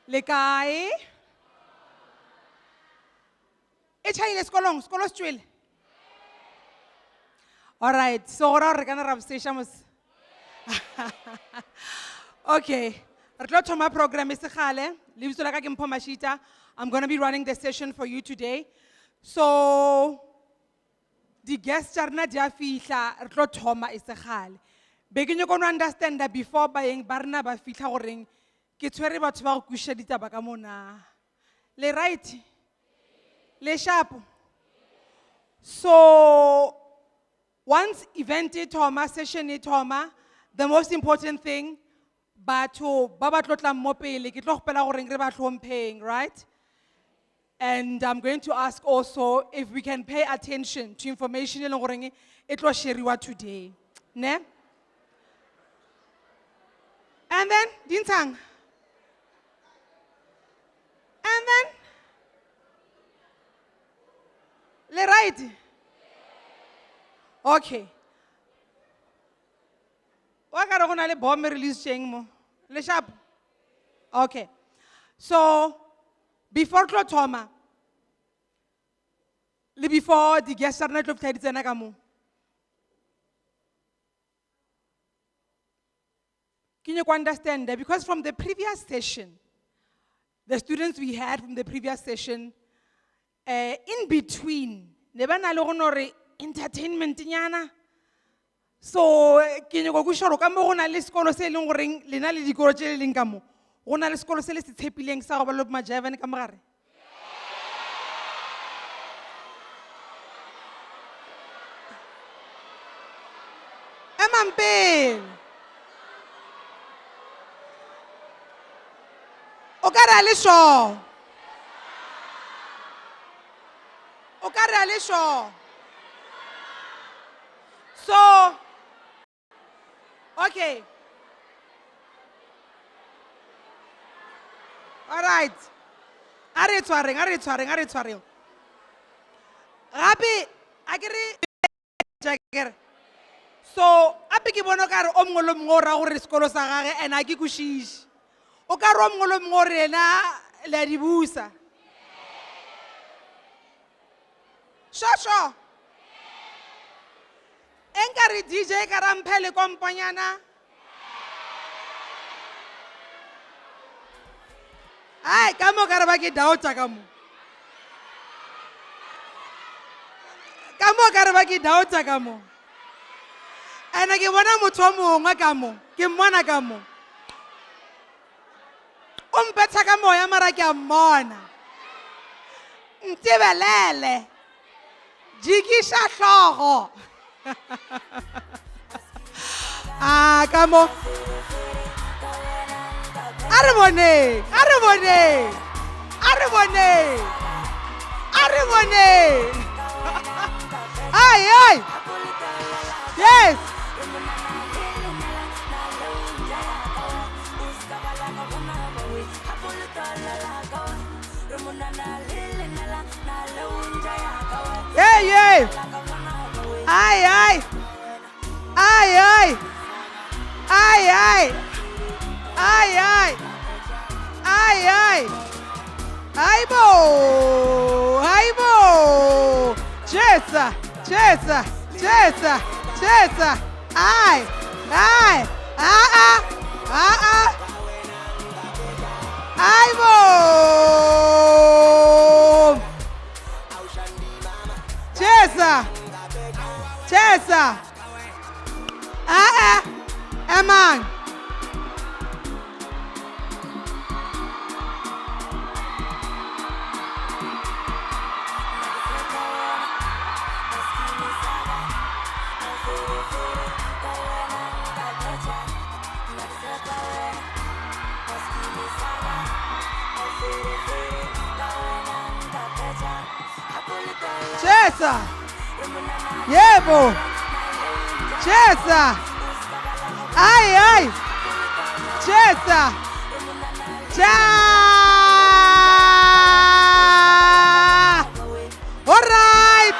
Le kae? E chaile sekolong, sekolo se tswile. All right, so re kana ra station mos. Okay. Re tlo thoma program e segale. Lebitso la ka ke Mpho Mashita. I'm going to be running the session for you today. So the guests tsa rena di a fihla, re tlo thoma e segale. Be ke nyaka no understand that before baeng ba rena ba fihla goreng ke tshwere batho ba go kusha ditaba ka mona. Le right? Le sharp? So once event e thoma, session e thoma, the most important thing, batho ba ba tlo tlang mo pele ke tlo gopela goreng re ba tlhompheng, right? And I'm going to ask also if we can pay attention to information e leng goreng e tlo shariwa today. Ne? And then, Dintang. And then, le right? Okay. Wa ka re go na le bomb release teng mo? Le sharp? Okay. So, before tlo thoma, le before the guests are not tlo fitha di tsena ka mo. Can you understand that? Because from the previous session, the students we had from the previous session, in between, ne ba na le go no re entertainment nyana. So, ke nyaka go shoro ka mo go na le sekolo se leng goreng lena le dikolo tse le leng ka mo. Go na le sekolo se le se tshepileng sa go ba lo majavane ka mogare. Emampeng. O ka re a le sure. O ka re a le sure. So, okay. All right. Are tshwareng. Gape a ke re jakere. So, ape ke bona ka re o mongwe le mongwe o ra gore sekolo sa gage and a ke kwešiše. O ka re o mongwe le mongwe o re ena le a di busa. Sure. Enka re DJ ka ra mphe le kompanyana. Ai, ka mo ka re ba ke doubta ka mo. Ka mo ka re ba ke doubta ka mo. Ena ke bona motho o mongwe ka mo, ke mmona ka mo. O mpetsa ka moya mara ke a mmona. Ntebelele. Jikisha hlogo. Ka mo. A re bone. Ai. Yes. Hey. Aibo. Chesa. Ai. Aibo. Chesa. Eman. Chesa. Yebo. Chesa. Ai. Chesa. Cha. All right.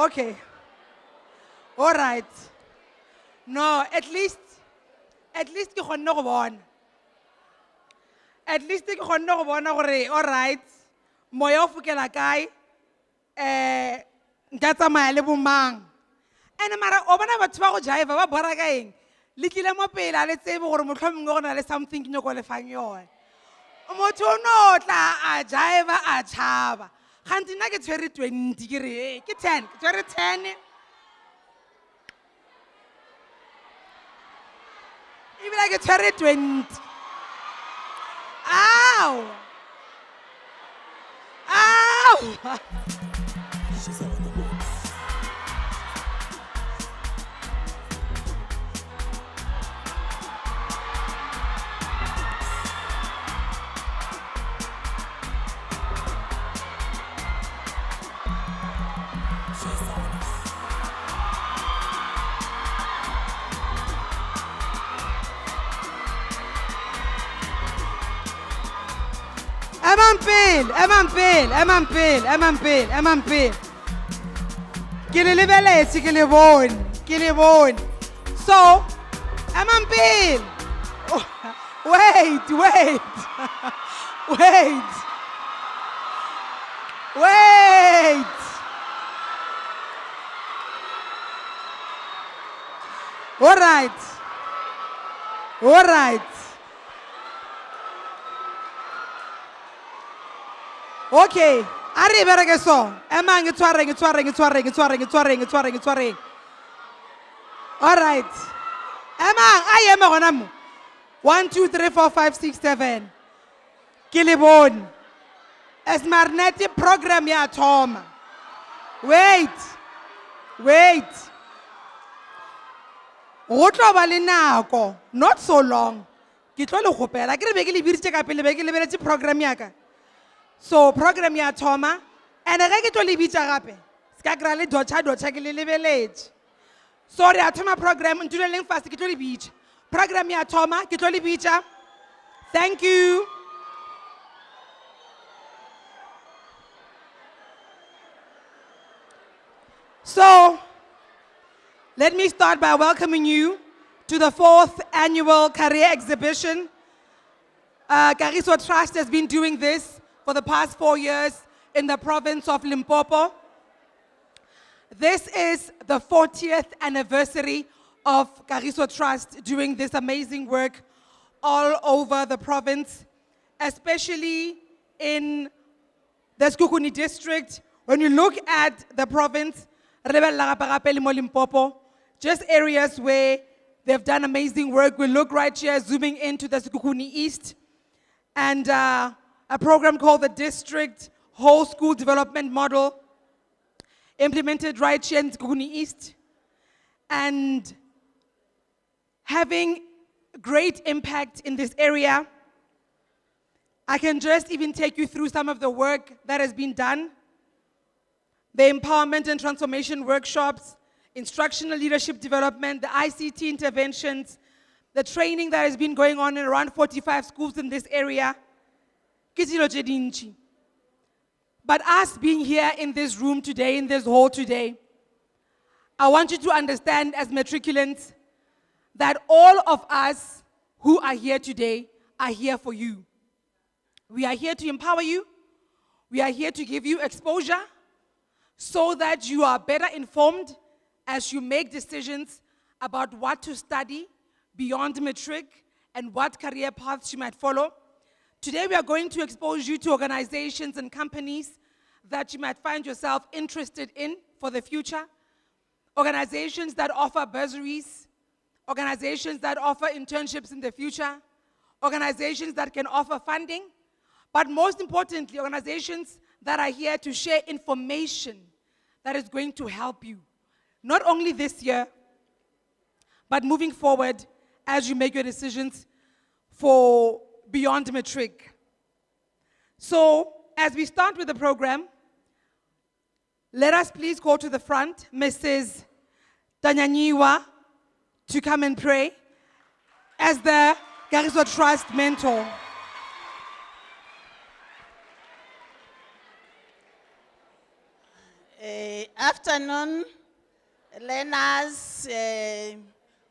Okay. All right. No, at least ke kgonne go bona. At least ke kgonne go bona gore all right. Moya o fokela kae? Nka tsamaya le bomang. Ene mara o bona batho ba go jive ba bora ka eng? Le tlile mo pele a le tsebe gore motlhomongwe go na le something ke nyoko le fang yone. Motho o no tla a jive a tshaba. Ganti nna ke tshwere 20 ke re ke 10 ke tshwere 10. Ebile ke tshwere 20. Ow! Ow! Emampil. Ke le lebeletse ke le bone. So, Emampil. Oh, wait. All right. Okay, are bereke so. Emang e tshwareng. All right. Emang a eme gona mo. 1 2 3 4 5 6 7. Ke le bone. Esmarneti program ya thoma. Wait. Go tlo ba le nako, not so long. Ke tlo le gopela ke re be ke le biritse ka pele be ke lebeletse program ya ka. So program ya thoma and ge ke tlo le bitsa gape ska kra le docha ke le lebeletse. Sorry a thoma program ntuleleng fast ke tlo le bitsa. Program ya thoma ke tlo le bitsa. Thank you. So let me start by welcoming you to the 4th annual career exhibition. Kagiso Trust has been doing this for the past 4 years in the province of Limpopo. This is the 40th anniversary of Kagiso Trust doing this amazing work all over the province, especially in the Sekhukhune district. When you look at the province, Limpopo, just areas where they've done amazing work. We look right here, zooming into the Sekhukhune East, and a program called the District Whole School Development Model, implemented right here in Sekhukhune East, and having great impact in this area. I can just even take you through some of the work that has been done. The empowerment and transformation workshops, instructional leadership development, the ICT interventions, the training that has been going on in around 45 schools in this area. But us being here in this room today, in this hall today, I want you to understand as matriculants that all of us who are here today are here for you. We are here to empower you. We are here to give you exposure so that you are better informed as you make decisions about what to study beyond matric and what career paths you might follow. Today we are going to expose you to organizations and companies that you might find yourself interested in for the future. Organizations that offer bursaries, organizations that offer internships in the future, organizations that can offer funding, but most importantly, organizations that are here to share information that is going to help you, not only this year, but moving forward as you make your decisions for beyond matric. So, as we start with the program, let us please go to the front, Mrs. Danyanyiwa, to come and pray as the Gariso Trust mentor. Afternoon, learners,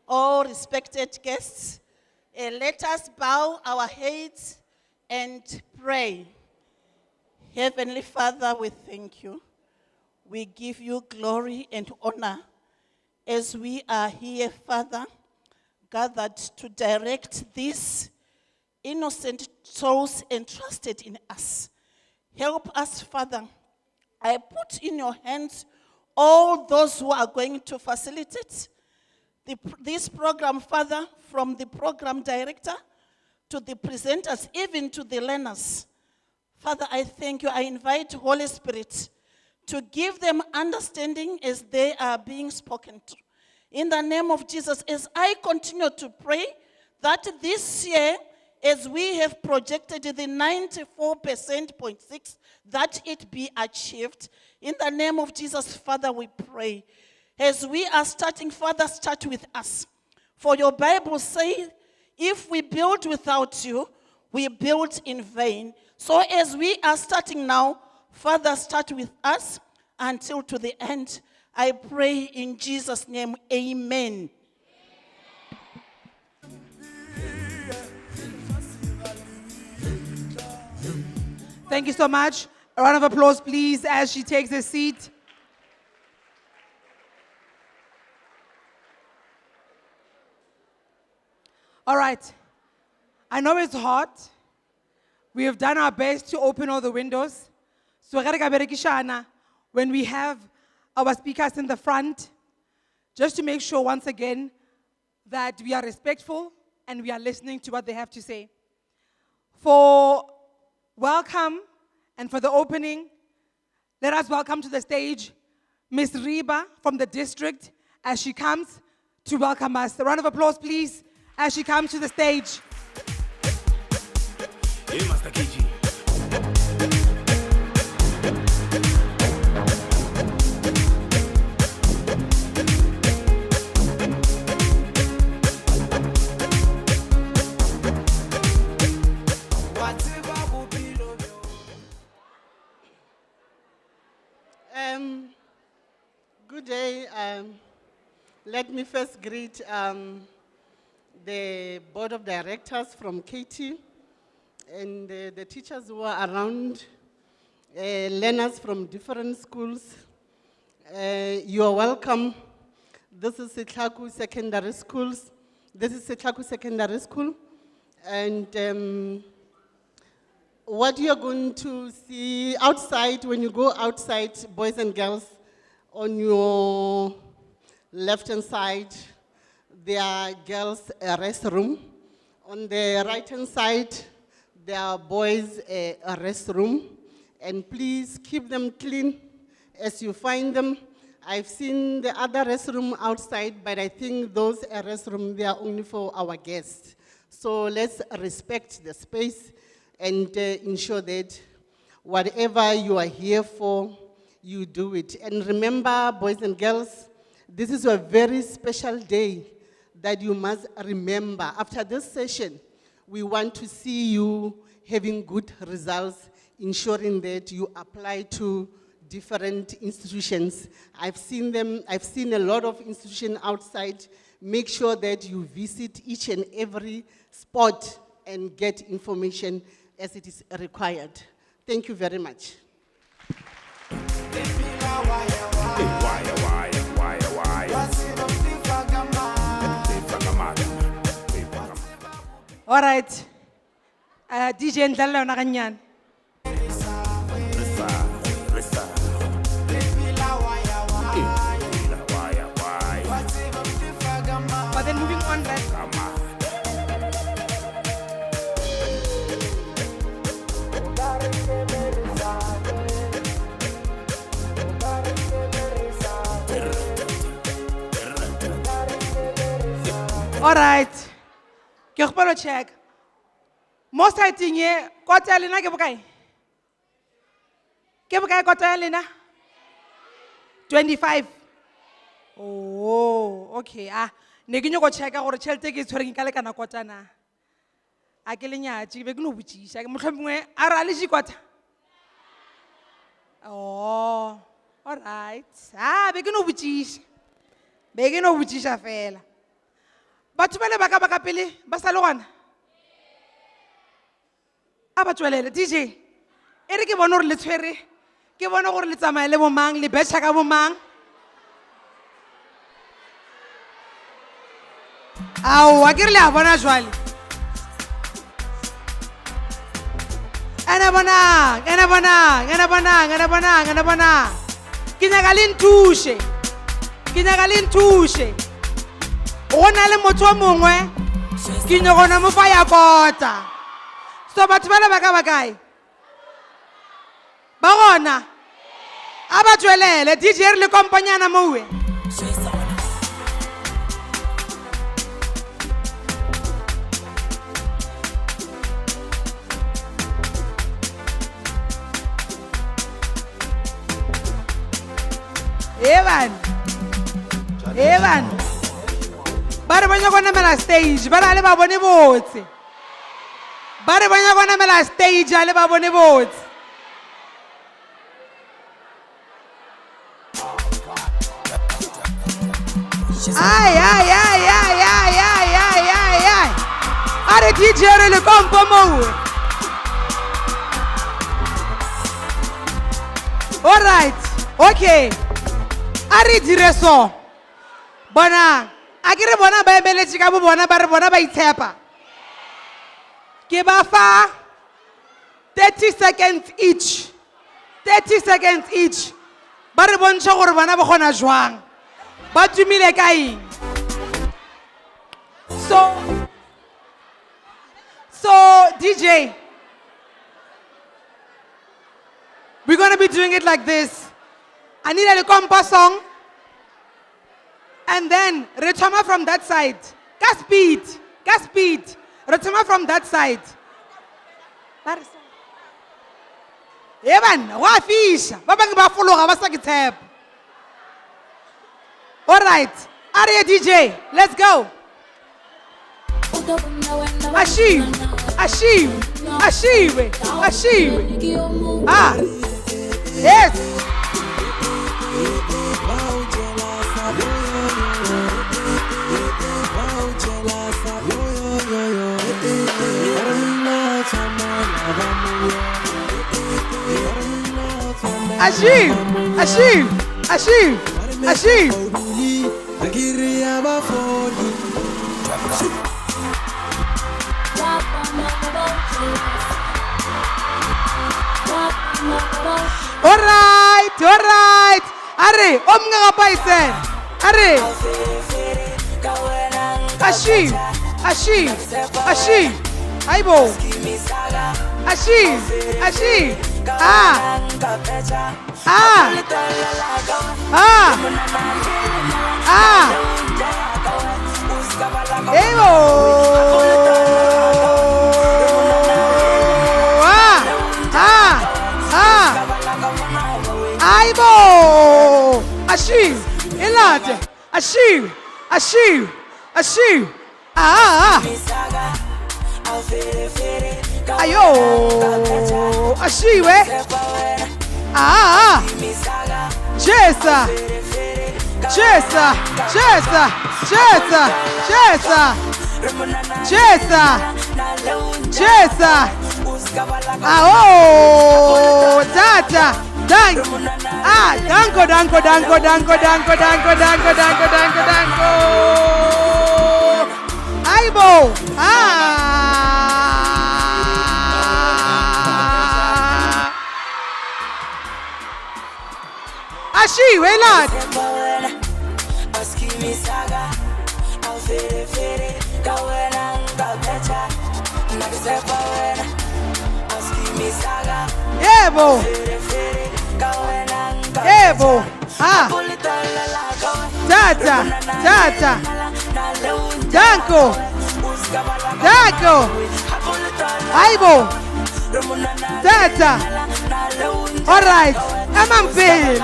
all respected guests. Let us bow our heads and pray. Heavenly Father, we thank you. We give you glory and honor as we are here, Father, gathered to direct these innocent souls entrusted in us. Help us, Father. I put in your hands all those who are going to facilitate this program, Father, from the program director to the presenters, even to the learners. Father, I thank you. I invite Holy Spirit to give them understanding as they are being spoken to. In the name of Jesus, as I continue to pray that this year, as we have projected the 94.6%, that it be achieved. In the name of Jesus, Father, we pray. As we are starting, Father, start with us. For your Bible says, if we build without you, we build in vain. So as we are starting now, Father, start with us until to the end. I pray in Jesus' name, amen. Thank you so much. A round of applause, please, as she takes a seat. All right. I know it's hot. We have done our best to open all the windows. So when we have our speakers in the front, just to make sure once again that we are respectful and we are listening to what they have to say. For welcome and for the opening, let us welcome to the stage Ms. Riba from the district as she comes to welcome us. A round of applause, please, as she comes to the stage. Hey, Master KG. Good day. Let me first greet the board of directors from KT and the teachers who are around, learners from different schools. You are welcome. This is Setlaku Secondary Schools. This is Setlaku Secondary School. And what you're going to see outside, when you go outside, boys and girls, on your left-hand side, there are girls' restroom. On the right-hand side, there are boys' restroom. And please keep them clean as you find them. I've seen the other restroom outside, but I think those restrooms, they are only for our guests. So let's respect the space and ensure that whatever you are here for, you do it. And remember, boys and girls, this is a very special day that you must remember. After this session, we want to see you having good results, ensuring that you apply to different institutions. I've seen a lot of institutions outside. Make sure that you visit each and every spot and get information as it is required. Thank you very much. All right. DJ Ndala Naganyan. But then moving on, right? All right. Ke kgopela check. Mo site-eng e kota ya lena ke bokae? Ke bokae kota ya lena? 25. Oh, okay. Ne ke nyoko checka gore tšhelete ke tshwereng ka lekana kota na. A ke lenyatši be ke no botsisa. Mohlomongwe a re a le kota. Oh, all right. Be ke no botsisa. Be ke no botsisa fela. Batho ba le baka pele ba sa le gona. A ba tswelele DJ. E re ke bona gore le tshwere. Ke bona gore le tsamaya le bo mang, le betšha ka bo mang. Ao, a ke re le a bona jwale. Ena bona. Ke nyaka le nthushe. Go na le motho o mongwe ke nyogona mo fa ya kota. So batho ba le bakae? Ba gona. A ba tswelele DJ re le kompanyana mowe. Evan. Ba re banya gona mela stage, ba re ba bone botse. Ba re banya gona mela stage ale ba bone botse. Ai. Are DJ re le kompo mowe. All right. Okay. Are dire so. Bona, a ke re bona ba emeletše ka bo bona ba re bona ba itshepa. Ke ba fa 30 seconds each. 30 seconds each. Ba re bontšha gore bona ba gona jwang. Ba tumile ka eng. So DJ, we're going to be doing it like this. I need a compa song. And then retoma from that side. Gas speed. Retoma from that side. Evan, wa fish. Ba bang ba fologa ba sa ke tshepa. All right. Are DJ, let's go. Ashiwe. Yes. Ashive. All right. Are, omnga paisen. Are. Ashive. Aibo. Ashive. Aibo. Aibo. Ashive. Elate. Ashive. Ayo. Ashive. Chesa. Tata. Danko. Aibo. Ashiwe lad. Yebo. Yebo. Ah. Tata. Tata. Danko. Danko. Aibo. Tata. All right. Amampil.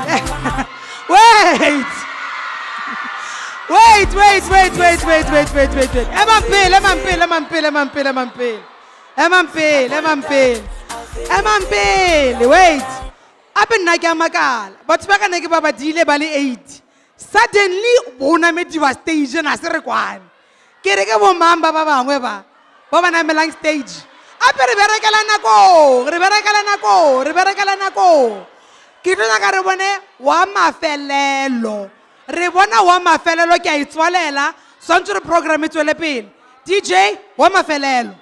Wait. Wait. Amampil. Wait. Ape nna ke a makala. Batho ba ka ne ke ba badile ba le 8. Suddenly bona me diva stage na se re kwane. Ke re ke bo mamba ba bangwe ba. Ba ba namelang stage. Ape re berekela nako. Ke tlola ka re bone wa mafelelo. Re bona wa mafelelo ke a itswalela. Swantse re program e tswele pele. DJ wa mafelelo.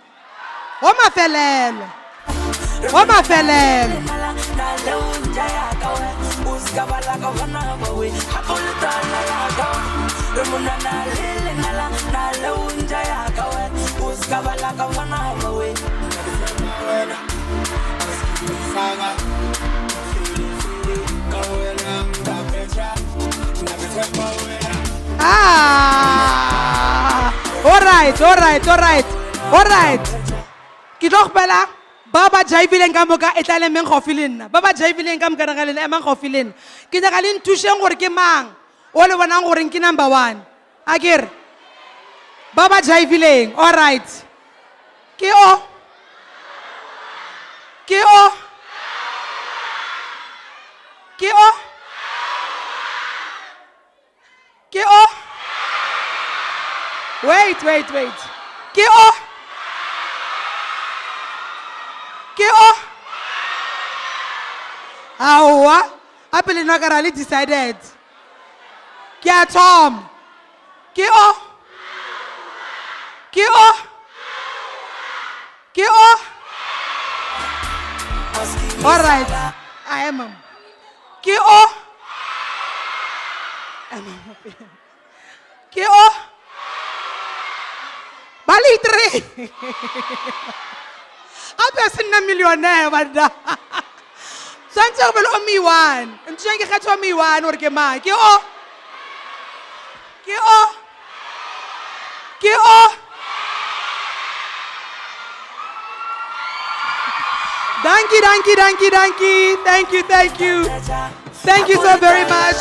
All right. Ke tlo gopela ba ba jaivileng ka moka e tla le meng gaufi le nna. Ba ba jaivileng ka moka ga le emang gaufi le nna. Ke tla ga le ntusheng gore ke mang o le bonang gore ke number 1. Akere ba ba jaivileng. All right. Ke o Wait. Ke o Awa, apele no ka ra le decided. Ke a Tom. Ke o All right. I am. Ke o Bali 3. Ape sinna millionaire banda. Santse go bele o me 1. Ntse ke kgetho me 1 hore ke mang. Ke o Thank you. Thank you so very much.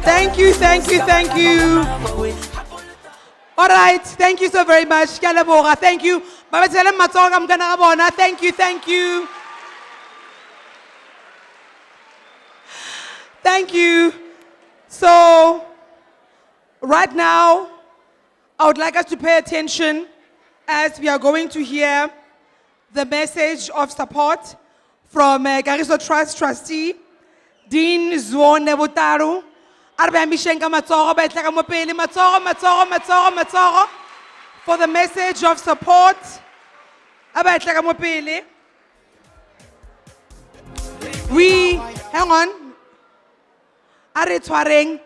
Thank you. All right, thank you so very much. Ke a leboga. Thank you. Ba ba tsele matsogo ka mokana ga bona. Thank you. So, right now, I would like us to pay attention as we are going to hear the message of support from Kagiso Trust trustee, Dean Zwone Butaru. Arbe ambishenka matsogo ba itla ka mo pele matsogo for the message of support. Aba itla ka mo pele. We hang on. Are tshwareng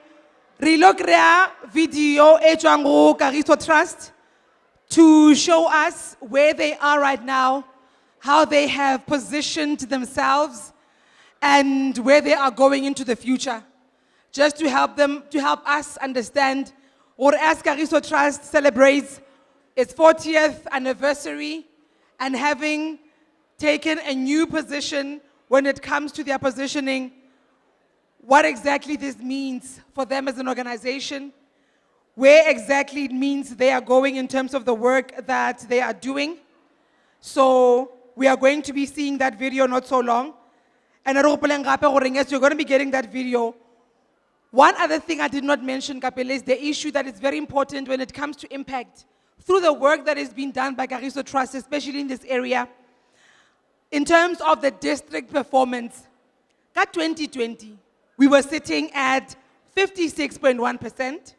re lo krea video e tswang go Kagiso Trust to show us where they are right now, how they have positioned themselves, and where they are going into the future. Just to help us understand, or as Kagiso Trust celebrates its 40th anniversary and having taken a new position when it comes to their positioning, what exactly this means for them as an organization, where exactly it means they are going in terms of the work that they are doing. So we are going to be seeing that video not so long. And as you're going to be getting that video. One other thing I did not mention, Kapele, is the issue that is very important when it comes to impact through the work that is being done by Kagiso Trust, especially in this area. In terms of the district performance, at 2020, we were sitting at 56.1%.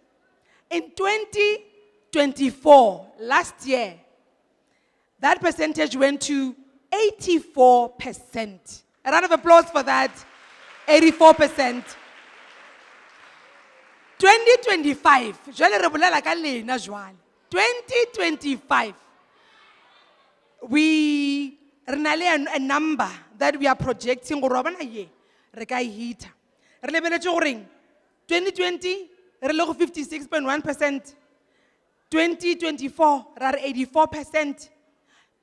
In 2024, last year, that percentage went to 84%. A round of applause for that, 84%. 2025, jwale re bolela ka lena jwale. 2025, we re na le a number that we are projecting gore wa bona ye re ka e hita. Re lebeletse goreng 2020 re le go 56.1%, 2024 re are 84%,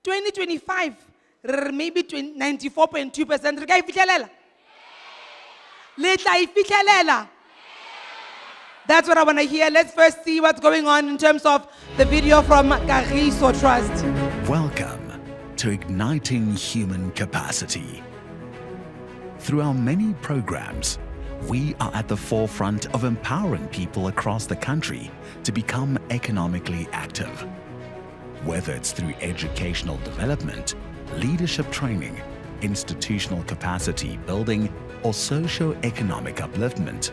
2025 re maybe 94.2%. Re ka e fitlhelela? Le tla e fitlhelela? That's what I want to hear. Let's first see what's going on in terms of the video from Kagiso Trust. Welcome to Igniting Human Capacity. Through our many programs, we are at the forefront of empowering people across the country to become economically active. Whether it's through educational development, leadership training, institutional capacity building, or socio-economic upliftment,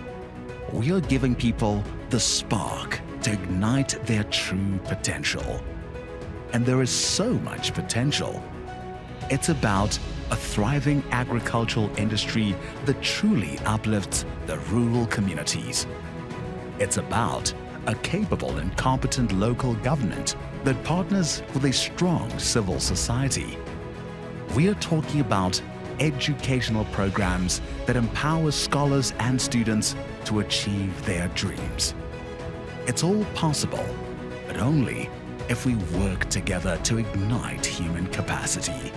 we are giving people the spark to ignite their true potential. And there is so much potential. It's about a thriving agricultural industry that truly uplifts the rural communities. It's about a capable and competent local government that partners with a strong civil society. We are talking about educational programs that empower scholars and students to achieve their dreams. It's all possible, but only if we work together to ignite human capacity.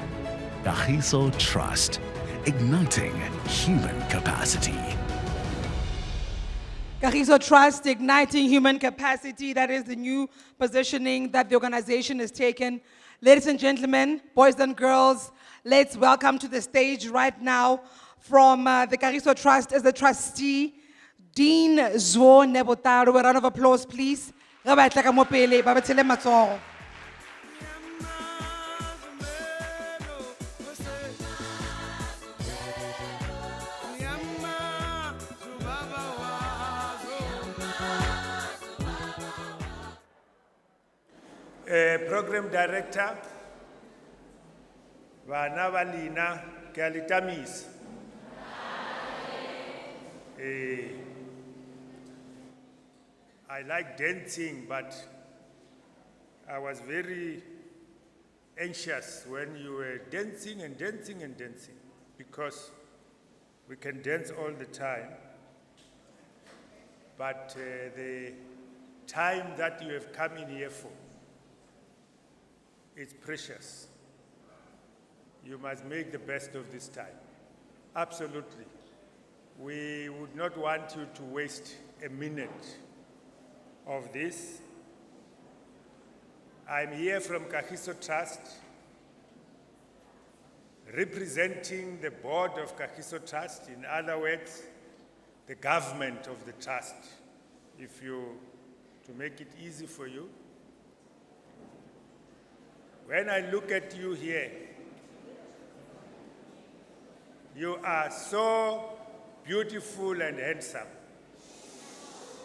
Kagiso Trust, igniting human capacity. Kagiso Trust, igniting human capacity. That is the new positioning that the organization has taken. Ladies and gentlemen, boys and girls, let's welcome to the stage right now from the Kagiso Trust as the trustee, Dean Zwo Nebotaro. A round of applause, please. Re ba tla ka mo pele, ba ba tshele matsogo. Program Director, Vana Valina Kalitamis. I like dancing, but I was very anxious when you were dancing and dancing and dancing, because we can dance all the time, but the time that you have come in here for, it's precious. You must make the best of this time. Absolutely. We would not want you to waste a minute of this. I'm here from Kagiso Trust, representing the board of Kagiso Trust, in other words, the government of the trust, to make it easy for you. When I look at you here, you are so beautiful and handsome.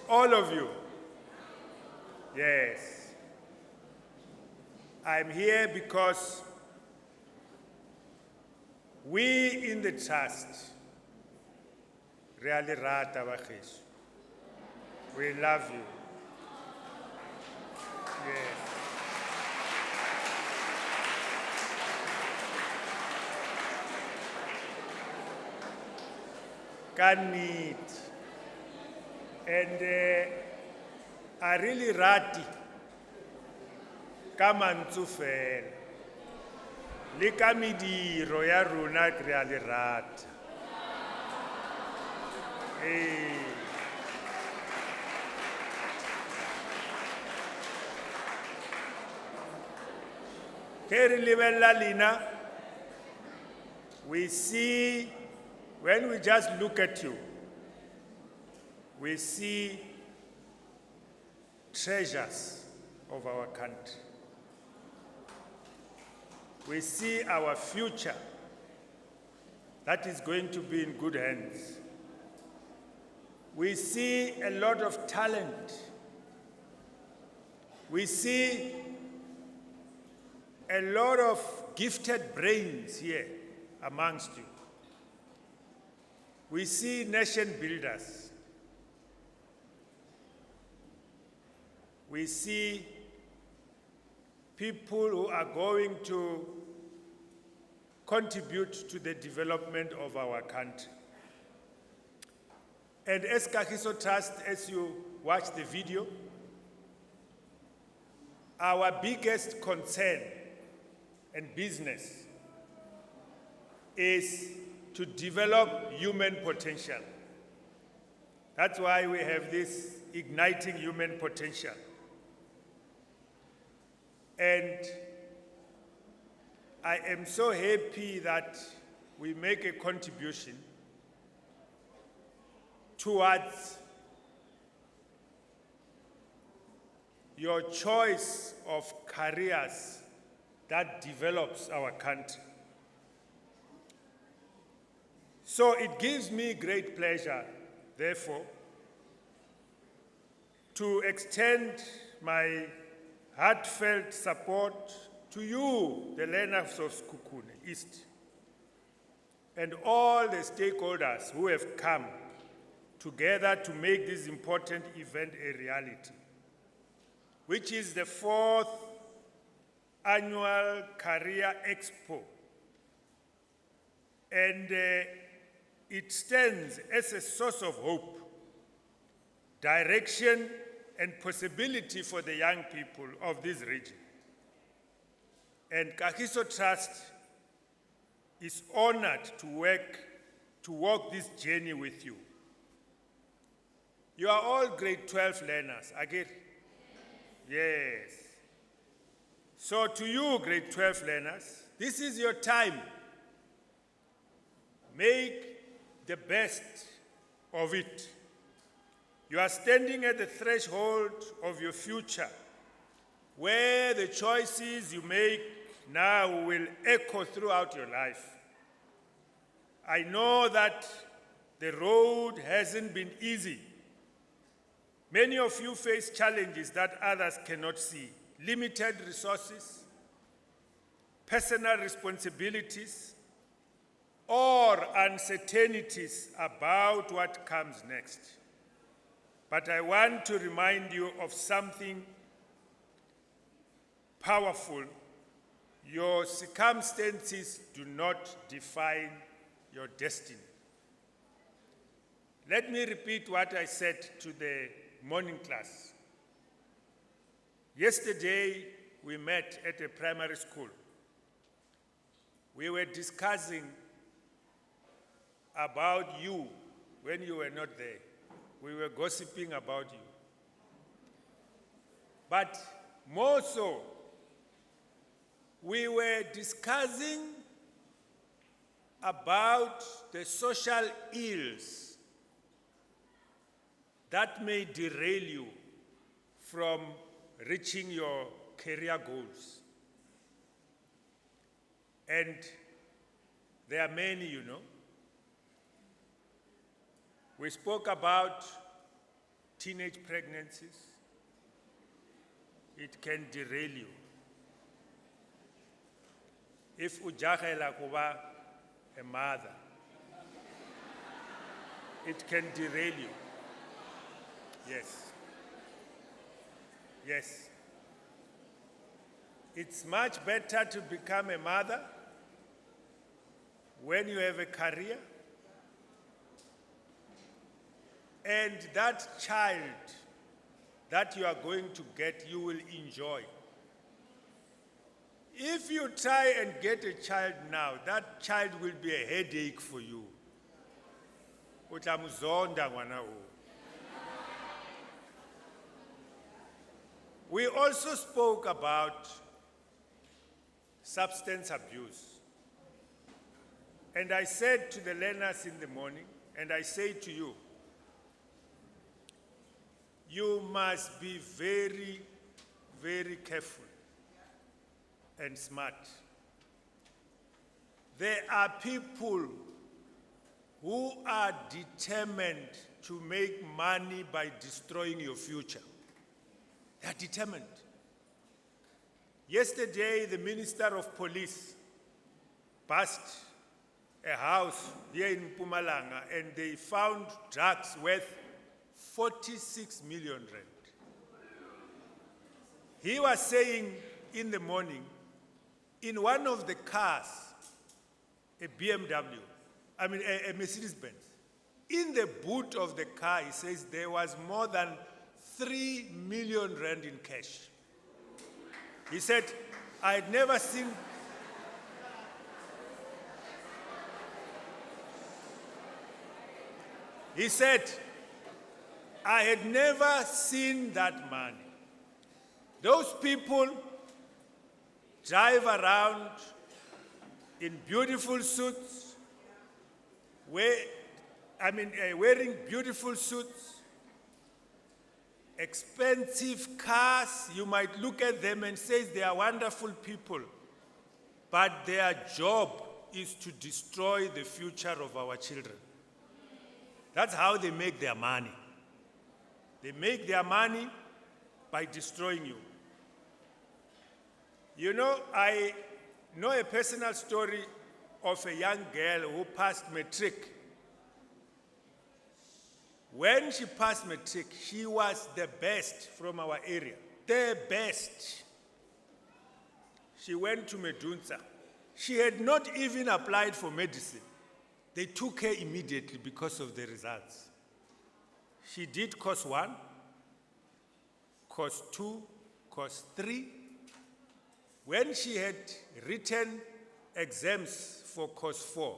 All of you. Yes. I'm here because we in the trust really rata bageso. We love you. Yes. Can meet. And I really rati ka mantso fela. Le ka mediro ya rona ke a le rata. Ke re lebella lena, we see, when we just look at you, we see treasures of our country. We see our future that is going to be in good hands. We see a lot of talent. We see a lot of gifted brains here amongst you. We see nation builders. We see people who are going to contribute to the development of our country. And as Kagiso Trust, as you watch the video, our biggest concern and business is to develop human potential. That's why we have this igniting human potential. And I am so happy that we make a contribution towards your choice of careers that develops our country. So it gives me great pleasure, therefore, to extend my heartfelt support to you, the learners of Sekhukhune East, and all the stakeholders who have come together to make this important event a reality, which is the 4th annual Career Expo. And it stands as a source of hope, direction, and possibility for the young people of this region. And Kagiso Trust is honored to walk this journey with you. You are all grade 12 learners, again? Yes. So to you, grade 12 learners, this is your time. Make the best of it. You are standing at the threshold of your future, where the choices you make now will echo throughout your life. I know that the road hasn't been easy. Many of you face challenges that others cannot see. Limited resources, personal responsibilities, or uncertainties about what comes next. But I want to remind you of something powerful. Your circumstances do not define your destiny. Let me repeat what I said to the morning class. Yesterday, we met at a primary school. We were discussing about you when you were not there. We were gossiping about you. But more so, we were discussing about the social ills that may derail you from reaching your career goals. And there are many, you know. We spoke about teenage pregnancies. It can derail you. If ujahela kuba a mother, it can derail you. Yes. Yes. It's much better to become a mother when you have a career, and that child that you are going to get, you will enjoy. If you try and get a child now, that child will be a headache for you. Utamuzonda ngwana o. We also spoke about substance abuse. And I said to the learners in the morning, and I say to you, you must be very, very careful and smart. There are people who are determined to make money by destroying your future. They are determined. Yesterday, the Minister of Police passed a house here in Mpumalanga, and they found drugs worth 46 million rand. He was saying in the morning, in one of the cars, a BMW, a Mercedes-Benz, in the boot of the car, he says there was more than 3 million rand in cash. He said, I had never seen... He said, I had never seen that money. Those people drive around in beautiful suits, wearing beautiful suits, expensive cars. You might look at them and say they are wonderful people, but their job is to destroy the future of our children. That's how they make their money. They make their money by destroying you. You know, I know a personal story of a young girl who passed matric. When she passed matric, she was the best from our area. The best. She went to Medunsa. She had not even applied for medicine. They took her immediately because of the results. She did course 1, course 2, course 3. When she had written exams for course 4,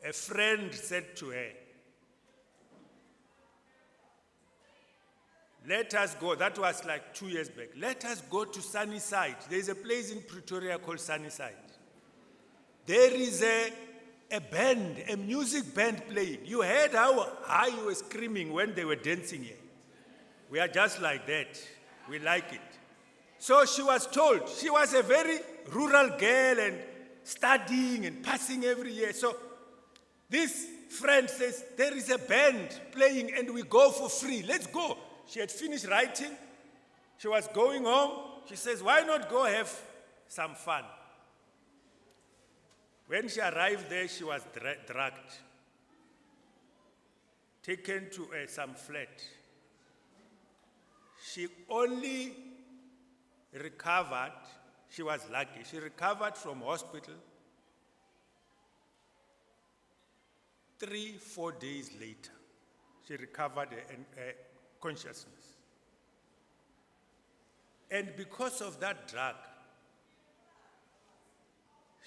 a friend said to her, let us go, that was like 2 years back, let us go to Sunnyside. There is a place in Pretoria called Sunnyside. There is a band, a music band playing. You heard how high you were screaming when they were dancing here. We are just like that. We like it. So she was told, she was a very rural girl and studying and passing every year. So this friend says, there is a band playing and we go for free. Let's go. She had finished writing. She was going home. She says, why not go have some fun? When she arrived there, she was dragged, taken to some flat. She only recovered, she was lucky, she recovered from hospital 3-4 days later. She recovered consciousness. And because of that drug,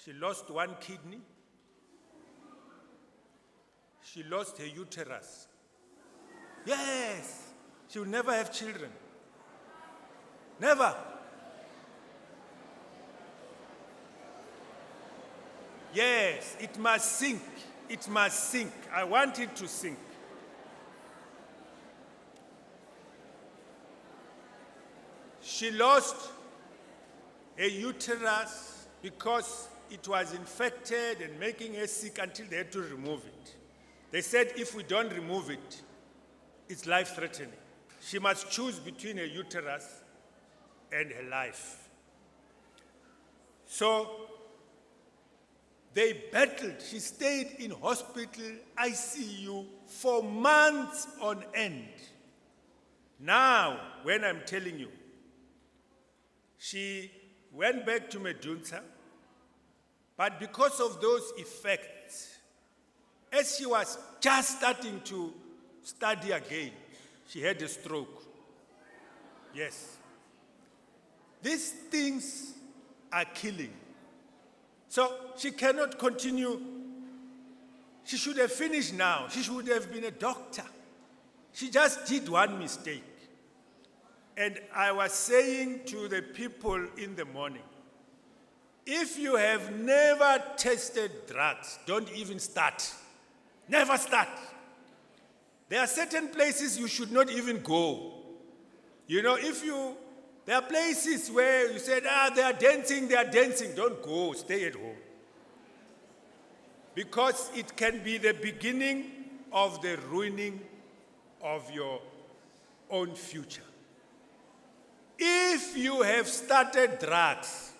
she lost one kidney. She lost her uterus. Yes, she will never have children. Never. Yes, it must sink. It must sink. I want it to sink. She lost a uterus because it was infected and making her sick until they had to remove it. They said if we don't remove it, it's life-threatening. She must choose between her uterus and her life. So they battled. She stayed in hospital, ICU, for months on end. Now, when I'm telling you, she went back to Medunsa, but because of those effects, as she was just starting to study again, she had a stroke. Yes. These things are killing. So she cannot continue. She should have finished now. She should have been a doctor. She just did one mistake. And I was saying to the people in the morning, if you have never tested drugs, don't even start. Never start. There are certain places you should not even go. You know, there are places where you said, they are dancing, don't go, stay at home. Because it can be the beginning of the ruining of your own future. If you have started drugs,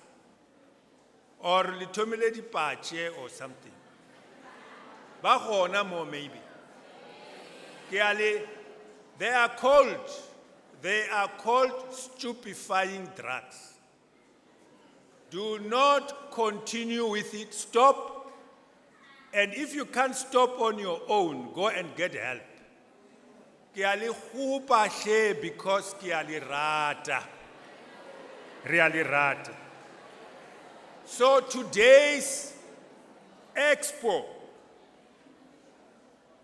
or litomeledi pache or something, ba gona mo maybe. They are called stupefying drugs. Do not continue with it. Stop. And if you can't stop on your own, go and get help. Ke a le kgopa hle because ke a le rata. Really rata. So today's Expo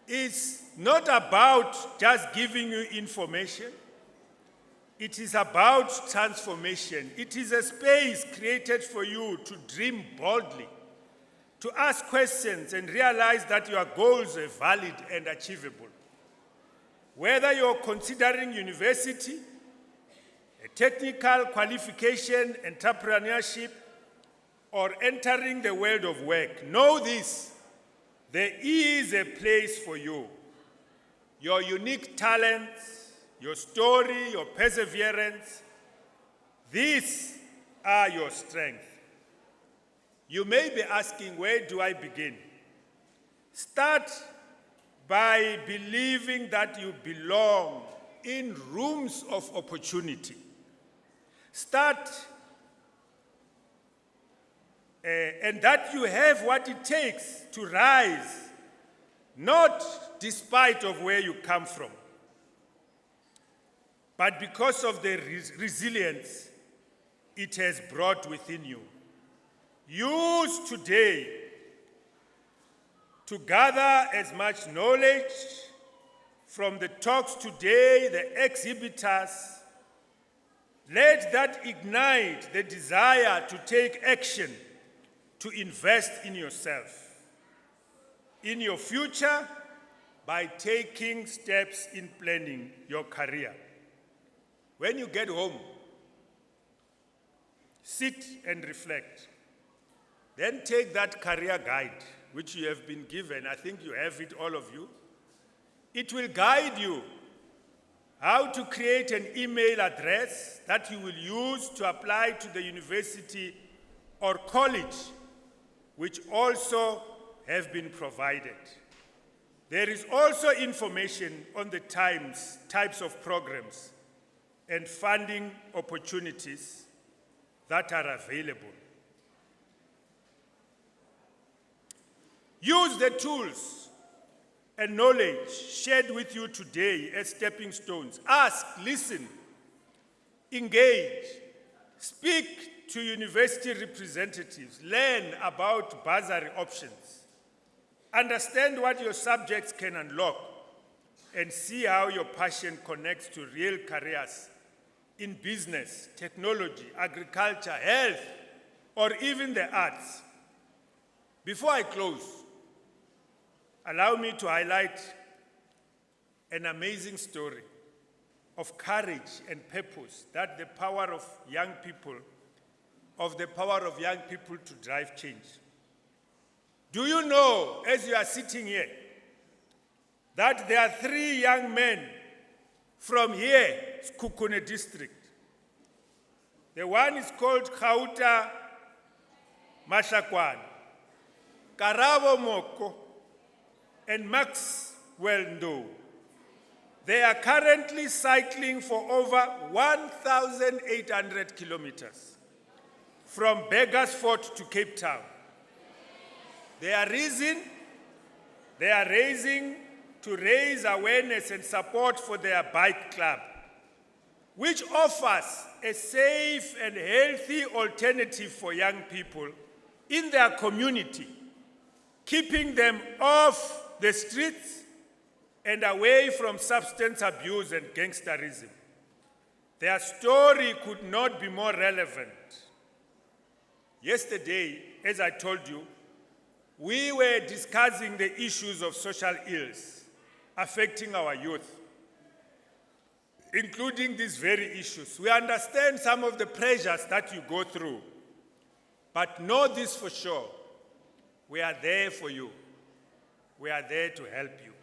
is not about just giving you information. It is about transformation. It is a space created for you to dream boldly, to ask questions and realize that your goals are valid and achievable. Whether you're considering university, a technical qualification, entrepreneurship, or entering the world of work, know this: there is a place for you. Your unique talents, your story, your perseverance, these are your strength. You may be asking, where do I begin? Start by believing that you belong in rooms of opportunity. Start and that you have what it takes to rise, not despite of where you come from, but because of the resilience it has brought within you. Use today to gather as much knowledge from the talks today, the exhibitors. Let that ignite the desire to take action, to invest in yourself, in your future, by taking steps in planning your career. When you get home, sit and reflect. Then take that career guide, which you have been given. I think you have it, all of you. It will guide you how to create an email address that you will use to apply to the university or college, which also have been provided. There is also information on the types of programs and funding opportunities that are available. Use the tools and knowledge shared with you today as stepping stones. Ask, listen, engage, speak to university representatives, learn about bursary options, understand what your subjects can unlock, and see how your passion connects to real careers in business, technology, agriculture, health, or even the arts. Before I close, allow me to highlight an amazing story of courage and purpose, that the power of young people to drive change. Do you know, as you are sitting here, that there are 3 young men from here, Sekhukhune district. The one is called Khauta Mashakwan, Karabo Moko, and Maxwell Ndo. They are currently cycling for over 1,800 kilometers from Beggarsfort to Cape Town. They are raising to raise awareness and support for their bike club, which offers a safe and healthy alternative for young people in their community, keeping them off the streets and away from substance abuse and gangsterism. Their story could not be more relevant. Yesterday, as I told you, we were discussing the issues of social ills affecting our youth, including these very issues. We understand some of the pressures that you go through, but know this for sure: we are there for you. We are there to help you.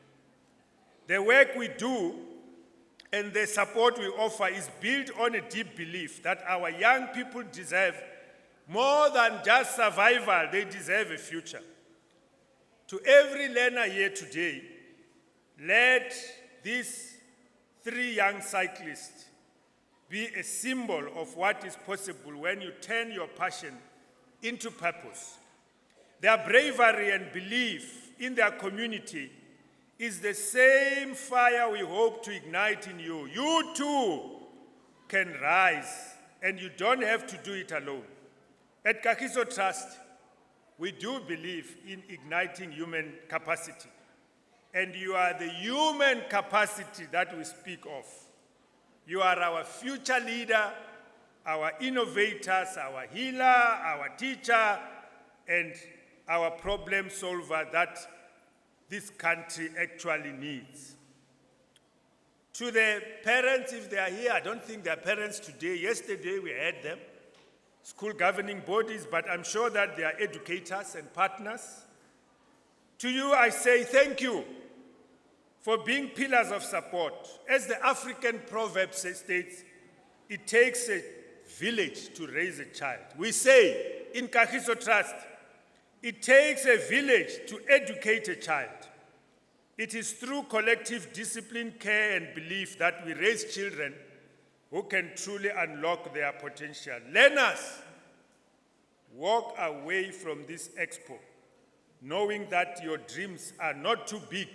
The work we do and the support we offer is built on a deep belief that our young people deserve more than just survival. They deserve a future. To every learner here today, let these 3 young cyclists be a symbol of what is possible when you turn your passion into purpose. Their bravery and belief in their community is the same fire we hope to ignite in you. You too can rise, and you don't have to do it alone. At Kagiso Trust, we do believe in igniting human capacity. And you are the human capacity that we speak of. You are our future leader, our innovators, our healer, our teacher, and our problem solver that this country actually needs. To the parents, if they are here, I don't think they are parents today. Yesterday we had them, school governing bodies, but I'm sure that they are educators and partners. To you, I say thank you for being pillars of support. As the African proverb states, it takes a village to raise a child. We say in Kagiso Trust, it takes a village to educate a child. It is through collective discipline, care, and belief that we raise children who can truly unlock their potential. Learners, walk away from this expo knowing that your dreams are not too big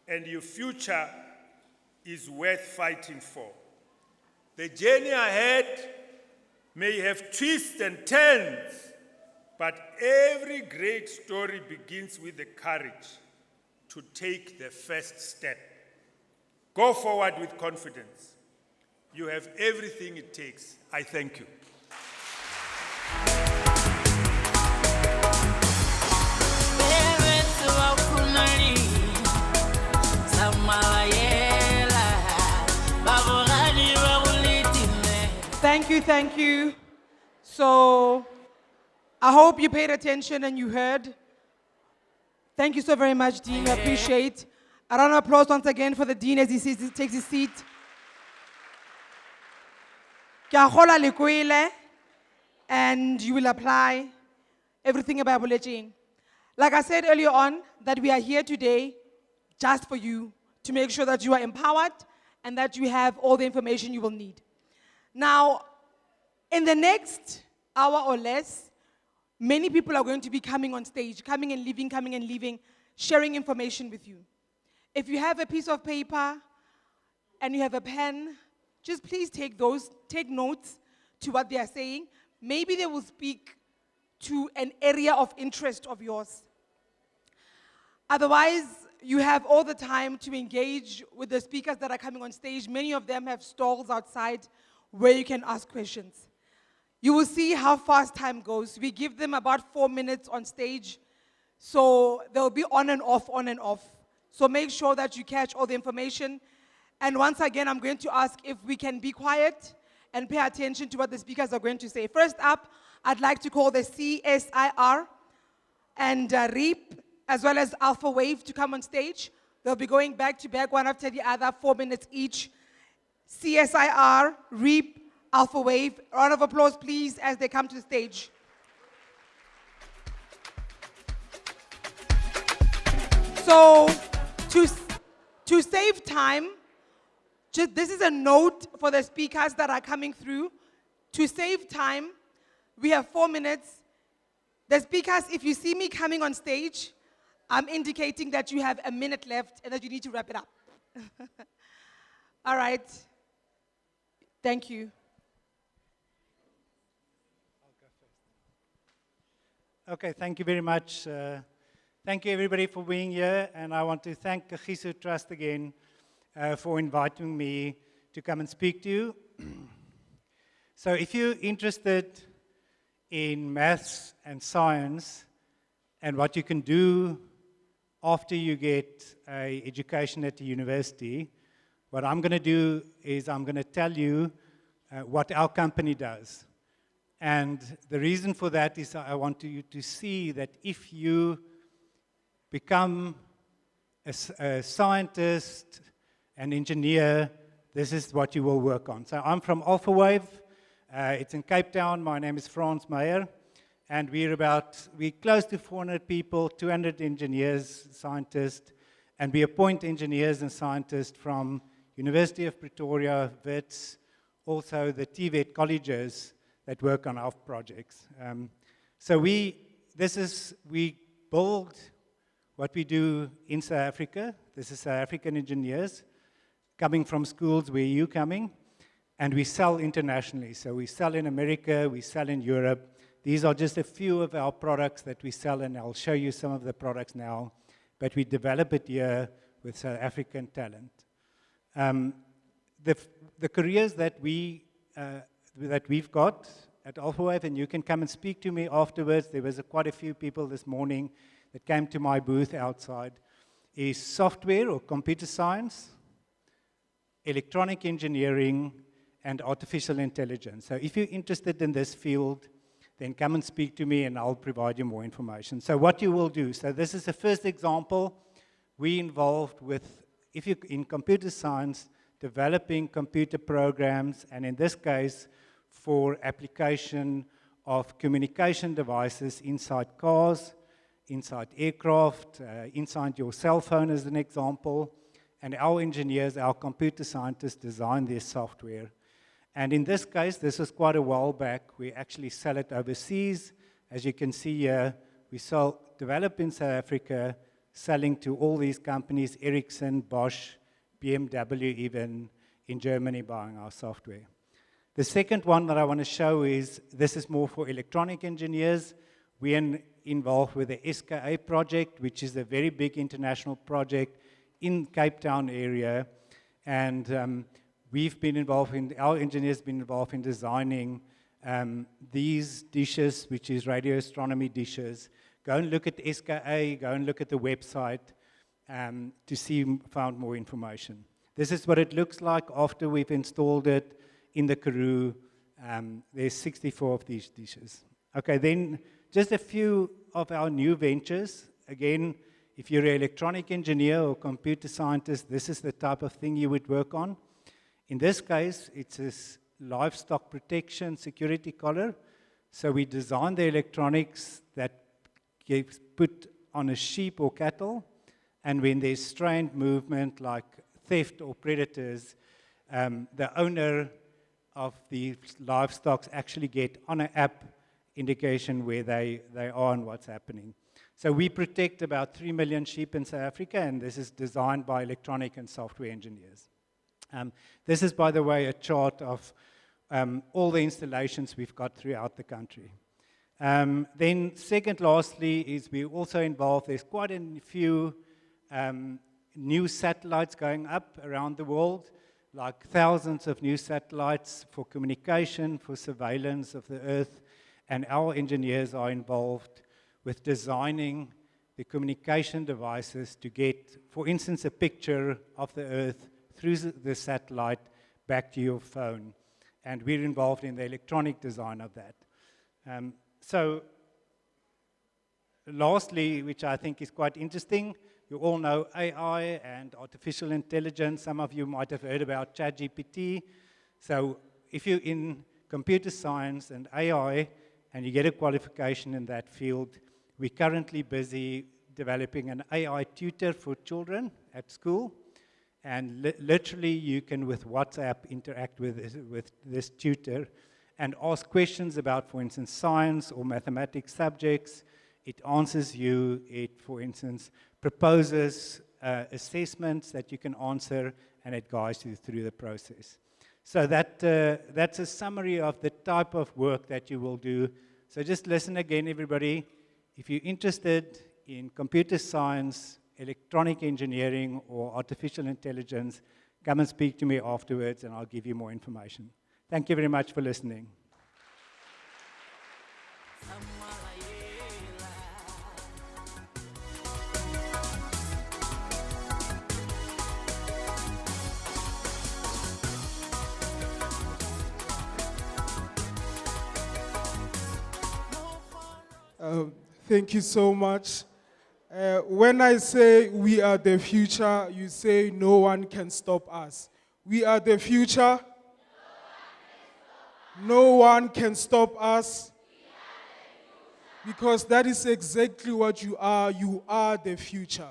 and your future is worth fighting for. The journey ahead may have twists and turns, but every great story begins with the courage to take the first step. Go forward with confidence. You have everything it takes. I thank you. Thank you. So, I hope you paid attention and you heard. Thank you so very much, Dean. I appreciate. A round of applause once again for the Dean as he takes his seat. Ke a kgolwa le kwele, and you will apply everything about bulletin. Like I said earlier on, that we are here today just for you, to make sure that you are empowered and that you have all the information you will need. Now, in the next hour or less, many people are going to be coming on stage, coming and leaving, sharing information with you. If you have a piece of paper and you have a pen, just please take notes to what they are saying. Maybe they will speak to an area of interest of yours. Otherwise, you have all the time to engage with the speakers that are coming on stage. Many of them have stalls outside where you can ask questions. You will see how fast time goes. We give them about 4 minutes on stage, so they'll be on and off. So make sure that you catch all the information. And once again, I'm going to ask if we can be quiet and pay attention to what the speakers are going to say. First up, I'd like to call the CSIR and REAP, as well as Alpha Wave, to come on stage. They'll be going back to back, one after the other, 4 minutes each. CSIR, REAP, Alpha Wave. A round of applause, please, as they come to the stage. So, to save time, this is a note for the speakers that are coming through. To save time, we have 4 minutes. The speakers, if you see me coming on stage, I'm indicating that you have a minute left and that you need to wrap it up. All right. Thank you. Okay, thank you very much. Thank you everybody for being here, and I want to thank Kagiso Trust again for inviting me to come and speak to you. So if you're interested in maths and science and what you can do after you get an education at the university, what I'm going to do is I'm going to tell you what our company does. And the reason for that is I want you to see that if you become a scientist, an engineer, this is what you will work on. So I'm from Alpha Wave. It's in Cape Town. My name is Frans Meyer. And we're close to 400 people, 200 engineers, scientists, and we appoint engineers and scientists from University of Pretoria, WITS, also the TVET colleges that work on our projects. So we build what we do in South Africa. This is South African engineers coming from schools where you're coming, and we sell internationally. So we sell in America, we sell in Europe. These are just a few of our products that we sell, and I'll show you some of the products now. But we develop it here with South African talent. The careers that we've got at AlphaWave, and you can come and speak to me afterwards. There was quite a few people this morning that came to my booth outside, is software or computer science, electronic engineering, and artificial intelligence. So if you're interested in this field, then come and speak to me and I'll provide you more information. So what you will do, so this is the first example. We involved with, if you're in computer science, developing computer programs, and in this case, for application of communication devices inside cars, inside aircraft, inside your cell phone as an example. And our engineers, our computer scientists design this software. And in this case, this was quite a while back, we actually sell it overseas. As you can see here, we develop in South Africa, selling to all these companies, Ericsson, Bosch, BMW even, in Germany buying our software. The second one that I want to show is, this is more for electronic engineers. We are involved with the SKA project, which is a very big international project in Cape Town area. And our engineers have been involved in designing these dishes, which is radio astronomy dishes. Go and look at SKA, go and look at the website to find more information. This is what it looks like after we've installed it in the Karoo. There's 64 of these dishes. Okay, then just a few of our new ventures. Again, if you're an electronic engineer or computer scientist, this is the type of thing you would work on. In this case, it's a livestock protection security collar. So we design the electronics that gets put on a sheep or cattle, and when there's strained movement like theft or predators, the owner of the livestock actually get on an app indication where they are and what's happening. So we protect about 3 million sheep in South Africa, and this is designed by electronic and software engineers. This is, by the way, a chart of all the installations we've got throughout the country. Then second, lastly, is we're also involved, there's quite a few new satellites going up around the world, like thousands of new satellites for communication, for surveillance of the Earth, and our engineers are involved with designing the communication devices to get, for instance, a picture of the Earth through the satellite back to your phone. And we're involved in the electronic design of that. So lastly, which I think is quite interesting, you all know AI and artificial intelligence. Some of you might have heard about ChatGPT. So if you're in computer science and AI and you get a qualification in that field, we're currently busy developing an AI tutor for children at school. And literally, you can, with WhatsApp, interact with this tutor and ask questions about, for instance, science or mathematics subjects. It answers you. It, for instance, proposes assessments that you can answer, and it guides you through the process. So that's a summary of the type of work that you will do. So just listen again, everybody. If you're interested in computer science, electronic engineering, or artificial intelligence, come and speak to me afterwards and I'll give you more information. Thank you very much for listening. Thank you so much. When I say we are the future, you say no one can stop us. We are the future. No one can stop us. Because that is exactly what you are. You are the future.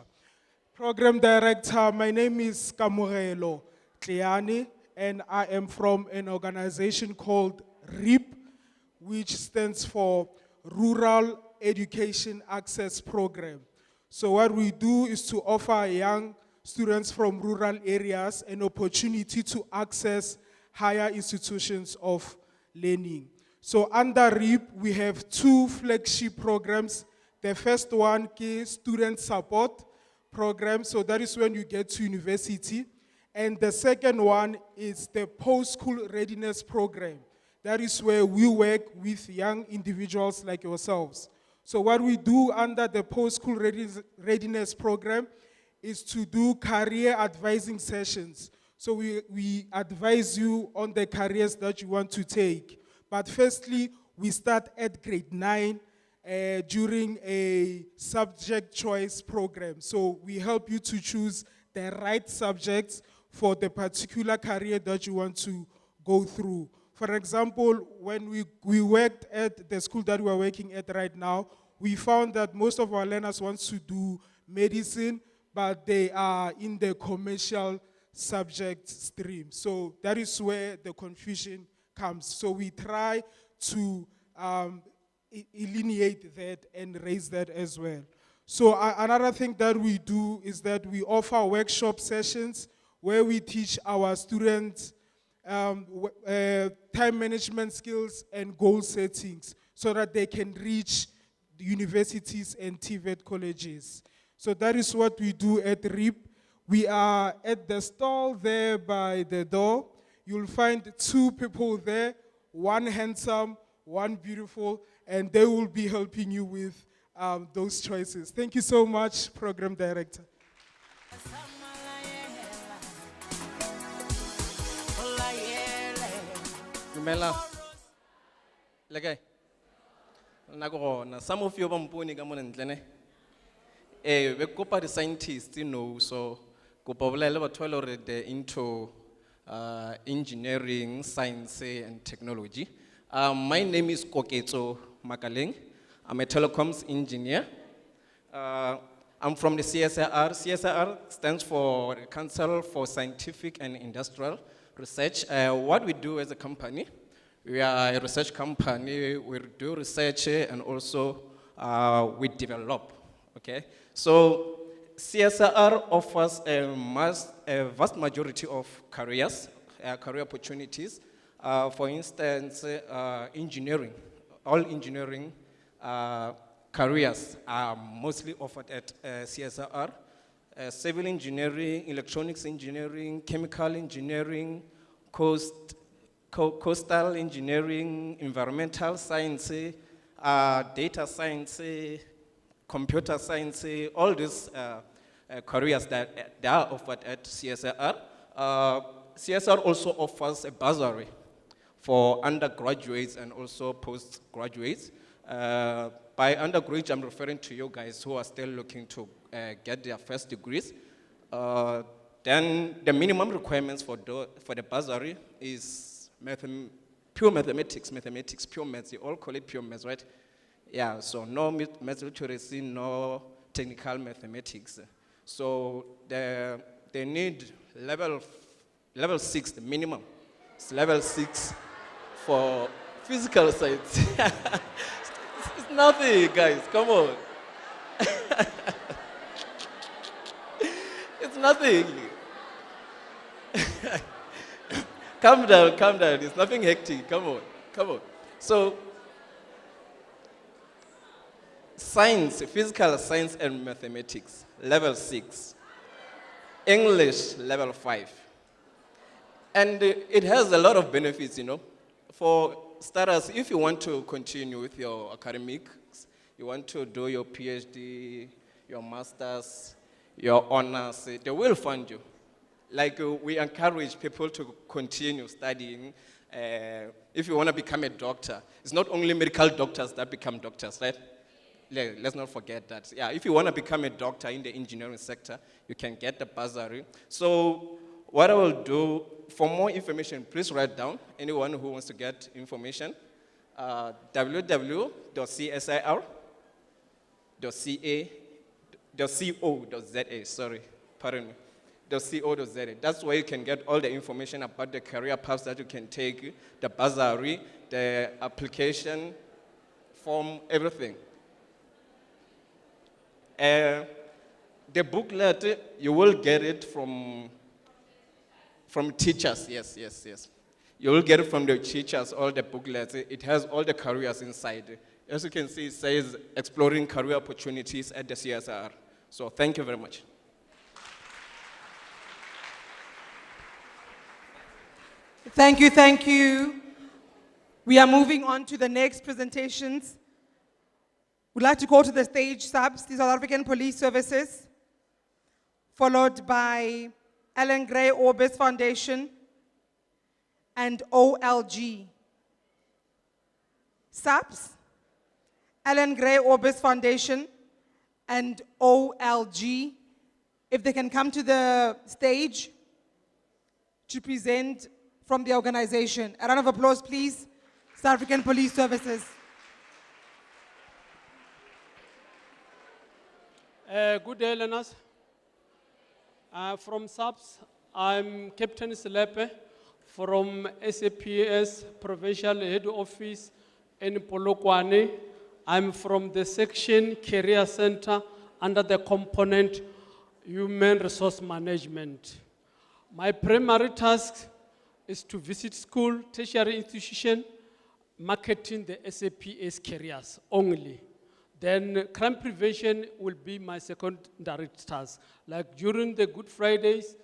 Program Director, my name is Kamurelo Tleani, and I am from an organization called REAP, which stands for Rural Education Access Program. So what we do is to offer young students from rural areas an opportunity to access higher institutions of learning. So under REAP, we have two flagship programs. The first one is student support program, so that is when you get to university. And the second one is the post-school readiness program. That is where we work with young individuals like yourselves. So what we do under the post-school readiness program is to do career advising sessions. So we advise you on the careers that you want to take. But firstly, we start at grade 9 during a subject choice program. So we help you to choose the right subjects for the particular career that you want to go through. For example, when we worked at the school that we're working at right now, we found that most of our learners want to do medicine, but they are in the commercial subject stream. So that is where the confusion comes. So we try to eliminate that and raise that as well. So another thing that we do is that we offer workshop sessions where we teach our students time management skills and goal settings so that they can reach the universities and TVET colleges. So that is what we do at REAP. We are at the stall there by the door. You'll find two people there, one handsome, one beautiful, and they will be helping you with those choices. Thank you so much, Program Director. Dumela. Lege. Some of you are poni ka mona ntle ne. We kopa the scientists, you know, so kopa bolele batho ba le hore into engineering, science and technology. My name is Koketso Makaleng. I'm a telecoms engineer. I'm from the CSIR. CSIR stands for Council for Scientific and Industrial Research. What we do as a company, we are a research company. We do research and also we develop. Okay, so CSIR offers a vast majority of careers, career opportunities. For instance, engineering. All engineering careers are mostly offered at CSIR. Civil engineering, electronics engineering, chemical engineering, coastal engineering, environmental science, data science, computer science, all these careers that they are offered at CSIR. CSIR also offers a bursary for undergraduates and also postgraduates. By undergraduate, I'm referring to you guys who are still looking to get their first degrees. Then the minimum requirements for the bursary is pure mathematics, pure maths. You all call it pure maths, right? Yeah, so no maths literacy, no technical mathematics. So they need level 6, the minimum. It's level 6 for physical science. It's nothing, guys, come on. It's nothing. Calm down, it's nothing hectic, come on. So, science, physical science and mathematics, level 6. English, level 5. And it has a lot of benefits, you know. For starters, if you want to continue with your academics, you want to do your PhD, your master's, your honors, they will fund you. Like we encourage people to continue studying. If you want to become a doctor, it's not only medical doctors that become doctors, right? Let's not forget that. Yeah, if you want to become a doctor in the engineering sector, you can get the bursary. So what I will do, for more information, please write down, anyone who wants to get information, www.csir.co.za, sorry, pardon me, .co.za. That's where you can get all the information about the career paths that you can take, the bursary, the application form, everything. The booklet, you will get it from teachers, yes. You will get it from the teachers, all the booklets. It has all the careers inside. As you can see, it says exploring career opportunities at the CSR. So thank you very much. Thank you, thank you. We are moving on to the next presentations. We'd like to go to the stage subs, the South African Police Services, followed by Ellen Gray Orbis Foundation and OLG. SAPS, Ellen Gray Orbis Foundation and OLG, if they can come to the stage to present from the organization. A round of applause, please. South African Police Services. Good day, learners. From SAPS, I'm Captain Selepe from SAPS Provincial Head Office in Polokwane. I'm from the section Career Center under the component Human Resource Management. My primary task is to visit school, tertiary institution, marketing the SAPS careers only. Then crime prevention will be my secondary task. Like during the Good Fridays,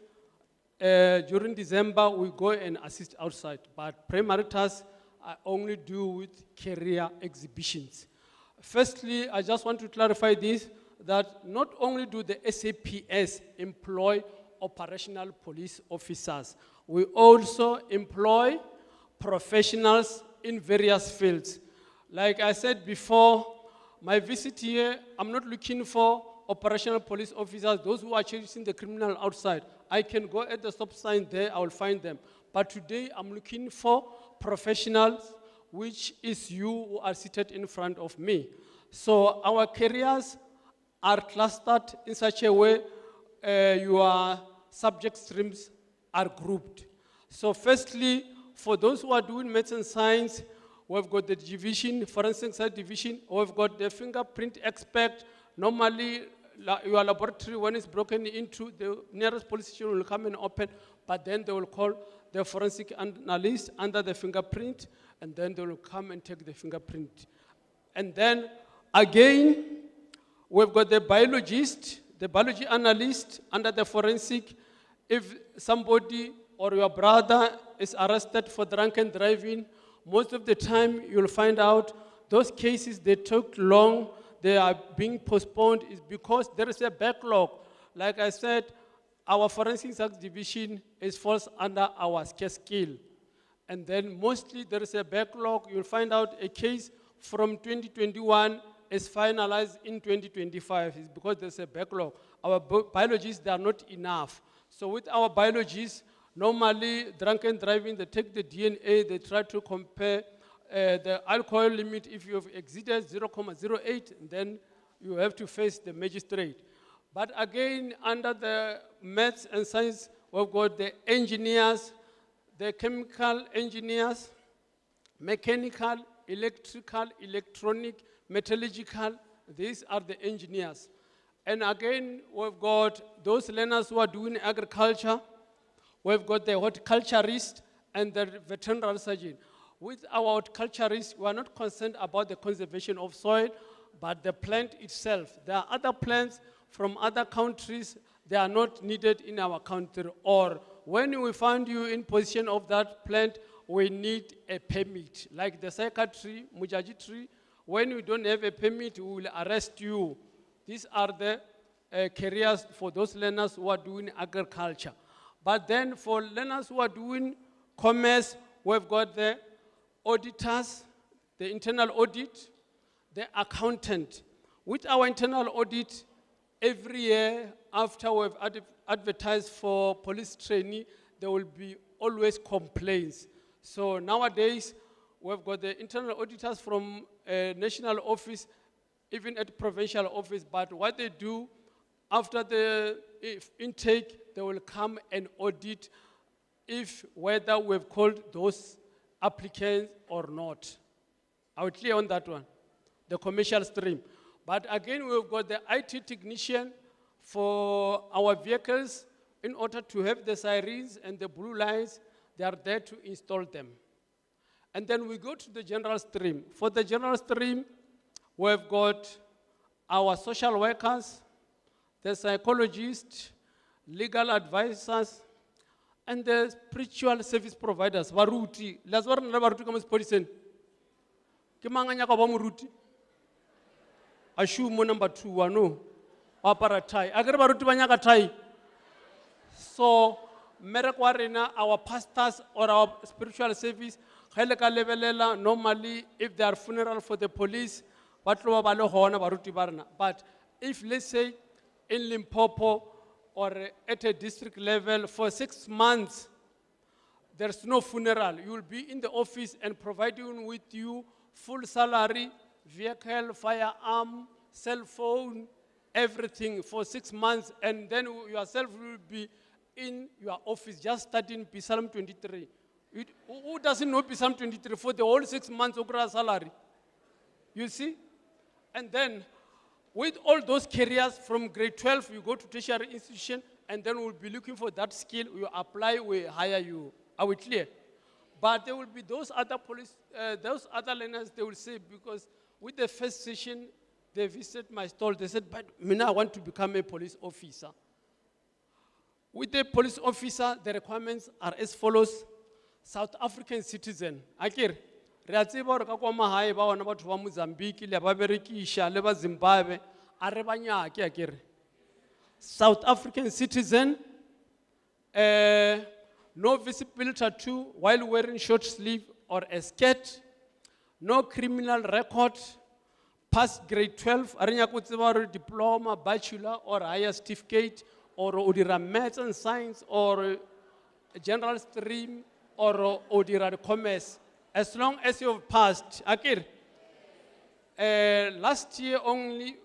during December, we go and assist outside. But primary tasks I only do with career exhibitions. Firstly, I just want to clarify this, that not only do the SAPS employ operational police officers, we also employ professionals in various fields. Like I said before, my visit here, I'm not looking for operational police officers, those who are chasing the criminal outside. I can go at the stop sign there, I will find them. But today, I'm looking for professionals, which is you who are seated in front of me. So our careers are clustered in such a way your subject streams are grouped. So firstly, for those who are doing maths and science, we've got the division, forensic science division, we've got the fingerprint expert. Normally, your laboratory, when it's broken into, the nearest police station will come and open, but then they will call the forensic analyst under the fingerprint, and then they will come and take the fingerprint. And then, again, we've got the biologist, the biology analyst under the forensic. If somebody or your brother is arrested for drunken driving, most of the time you'll find out those cases, they took long, they are being postponed, is because there is a backlog. Like I said, our forensic science division falls under our skill. And then mostly there is a backlog. You'll find out a case from 2021 is finalized in 2025. It's because there's a backlog. Our biologists, they are not enough. So with our biologists, normally drunken driving, they take the DNA, they try to compare the alcohol limit. If you have exceeded 0.08, then you have to face the magistrate. But again, under the maths and science, we've got the engineers, the chemical engineers, mechanical, electrical, electronic, metallurgical. These are the engineers. And again, we've got those learners who are doing agriculture. We've got the horticulturist and the veterinary surgeon. With our horticulturist, we are not concerned about the conservation of soil, but the plant itself. There are other plants from other countries, they are not needed in our country. Or when we find you in position of that plant, we need a permit. Like the psychiatry, Mujaji tree, when you don't have a permit, we will arrest you. These are the careers for those learners who are doing agriculture. But then for learners who are doing commerce, we've got the auditors, the internal audit, the accountant. With our internal audit, every year after we've advertised for police trainee, there will be always complaints. So nowadays, we've got the internal auditors from national office, even at provincial office, but what they do, after the intake, they will come and audit if whether we've called those applicants or not. Are we clear on that one? the commercial stream. But again, we've got the IT technician for our vehicles. In order to have the sirens and the blue lights, they are there to install them. And then we go to the general stream. For the general stream, we've got our social workers, the psychologists, legal advisors, and the spiritual service providers. Baruti. Let's work on baruti kama spodisen. Ke mang a nyaka ba moruti? Ashu mo number 2 wano. Wa apara tie. Akere baruti ba nyaka tie. So, our pastors or our spiritual service, normally, if there are funeral for the police, but if, let's say, in Limpopo or at a district level for 6 months, there's no funeral, you will be in the office and providing with you full salary, vehicle, firearm, cell phone, everything for 6 months, and then yourself will be in your office just studying Psalm 23. Who doesn't know Psalm 23 for the whole 6 months of salary? You see? And then, with all those careers from grade 12, you go to tertiary institution, and then we'll be looking for that skill. You apply, we hire you. Are we clear? But there will be those other those other learners, they will say, because with the first session, they visited my stall, they said, but Mina, I want to become a police officer. With the police officer, the requirements are as follows. South African citizen. Akir, re a tseba hore ka kwa mahae ba ona batho ba Mozambique le ba berekisha le ba Zimbabwe a re ba nyake akere. South African citizen, no visible tattoo while wearing short sleeve or a skirt, no criminal record, past grade 12, a re nyaka ho tseba hore diploma, bachelor or higher certificate, or odira maths and science, or general stream, or odira commerce, as long as you've passed. Akir, last year only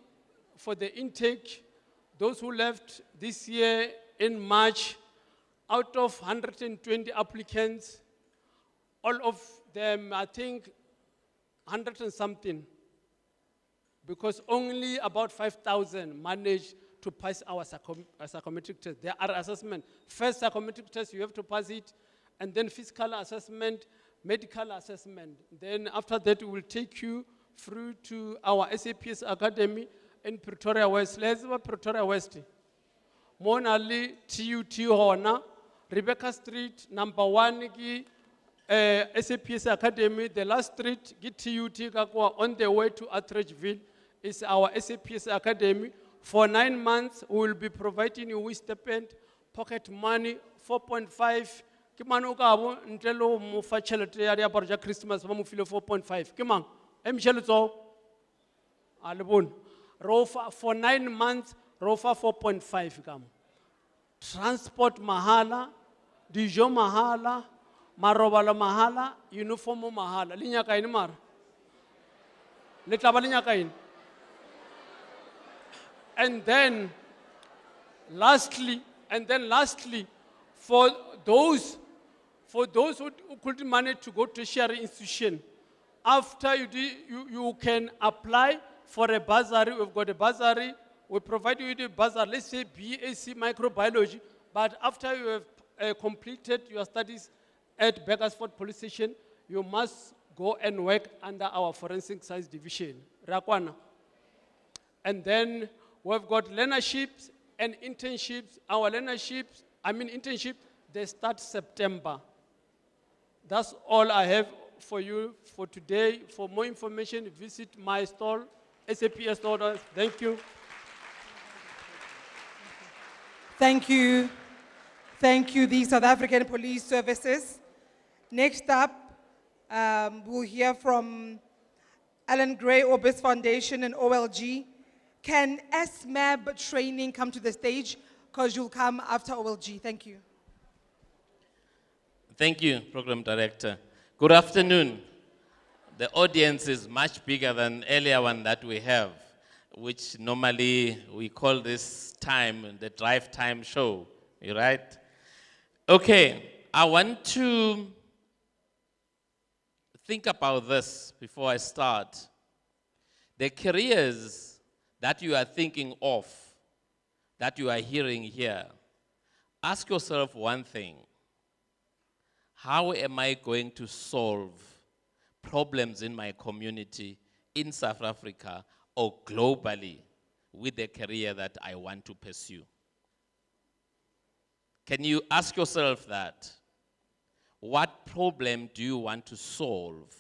for the intake, those who left this year in March, out of 120 applicants, all of them, I think, 100 and something, because only about 5,000 managed to pass our psychometric test. There are assessments. First psychometric test, you have to pass it, and then physical assessment, medical assessment. Then after that, we will take you through to our SAPS Academy in Pretoria West. Let's go Pretoria West. Monali TUT Hona, Rebecca Street, number 1, SAPS Academy. The last street, TUT Kakwa, on the way to Atteridgeville, is our SAPS Academy. For 9 months, we will be providing you with stipend, pocket money, 4.5. Kimano kabo ntelo mo fa chelete ya dia barja Christmas ba mo file 4.5. Kimang emsheletso alebon rofa for 9 months rofa 4.5 kam. Transport mahala, dijo mahala, marobalo mahala, uniform mahala. Linya kain mar. Letaba linya kain. And then lastly, for those who couldn't manage to go to tertiary institution, after you can apply for a bursary. We've got a bursary. We provide you with a bursary, let's say BAc microbiology, but after you have completed your studies at Bakersford Police Station, you must go and work under our forensic science division, Rakwana. And then we've got learnerships and internships. Our internship, they start September. That's all I have for you for today. For more information, visit my stall, SAPS stall. Thank you. Thank you. Thank you, the South African Police Services. Next up, we'll hear from Alan Gray, Orbis Foundation and OLG. Can SMAB training come to the stage? Because you'll come after OLG. Thank you. Thank you, Program Director. Good afternoon. The audience is much bigger than earlier one that we have, which normally we call this time the drive time show, right? Okay, I want to think about this before I start. The careers that you are thinking of, that you are hearing here, ask yourself one thing. How am I going to solve problems in my community, in South Africa, or globally with the career that I want to pursue? Can you ask yourself that? What problem do you want to solve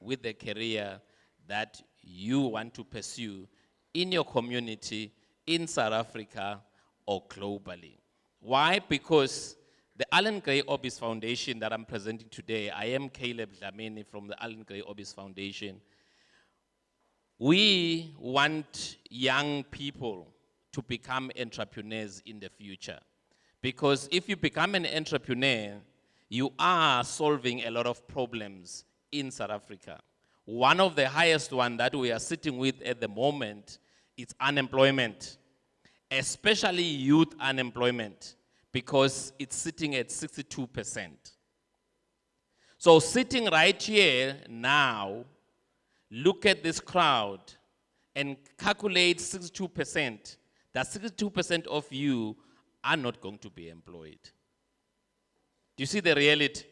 with the career that you want to pursue in your community, in South Africa, or globally? Why? Because the Alan Gray Orbis Foundation that I'm presenting today, I am Caleb Dlamini from the Alan Gray Orbis Foundation. We want young people to become entrepreneurs in the future. Because if you become an entrepreneur, you are solving a lot of problems in South Africa. One of the highest one that we are sitting with at the moment is unemployment, especially youth unemployment, because it's sitting at 62%. So sitting right here now, look at this crowd and calculate 62%. That 62% of you are not going to be employed. Do you see the reality?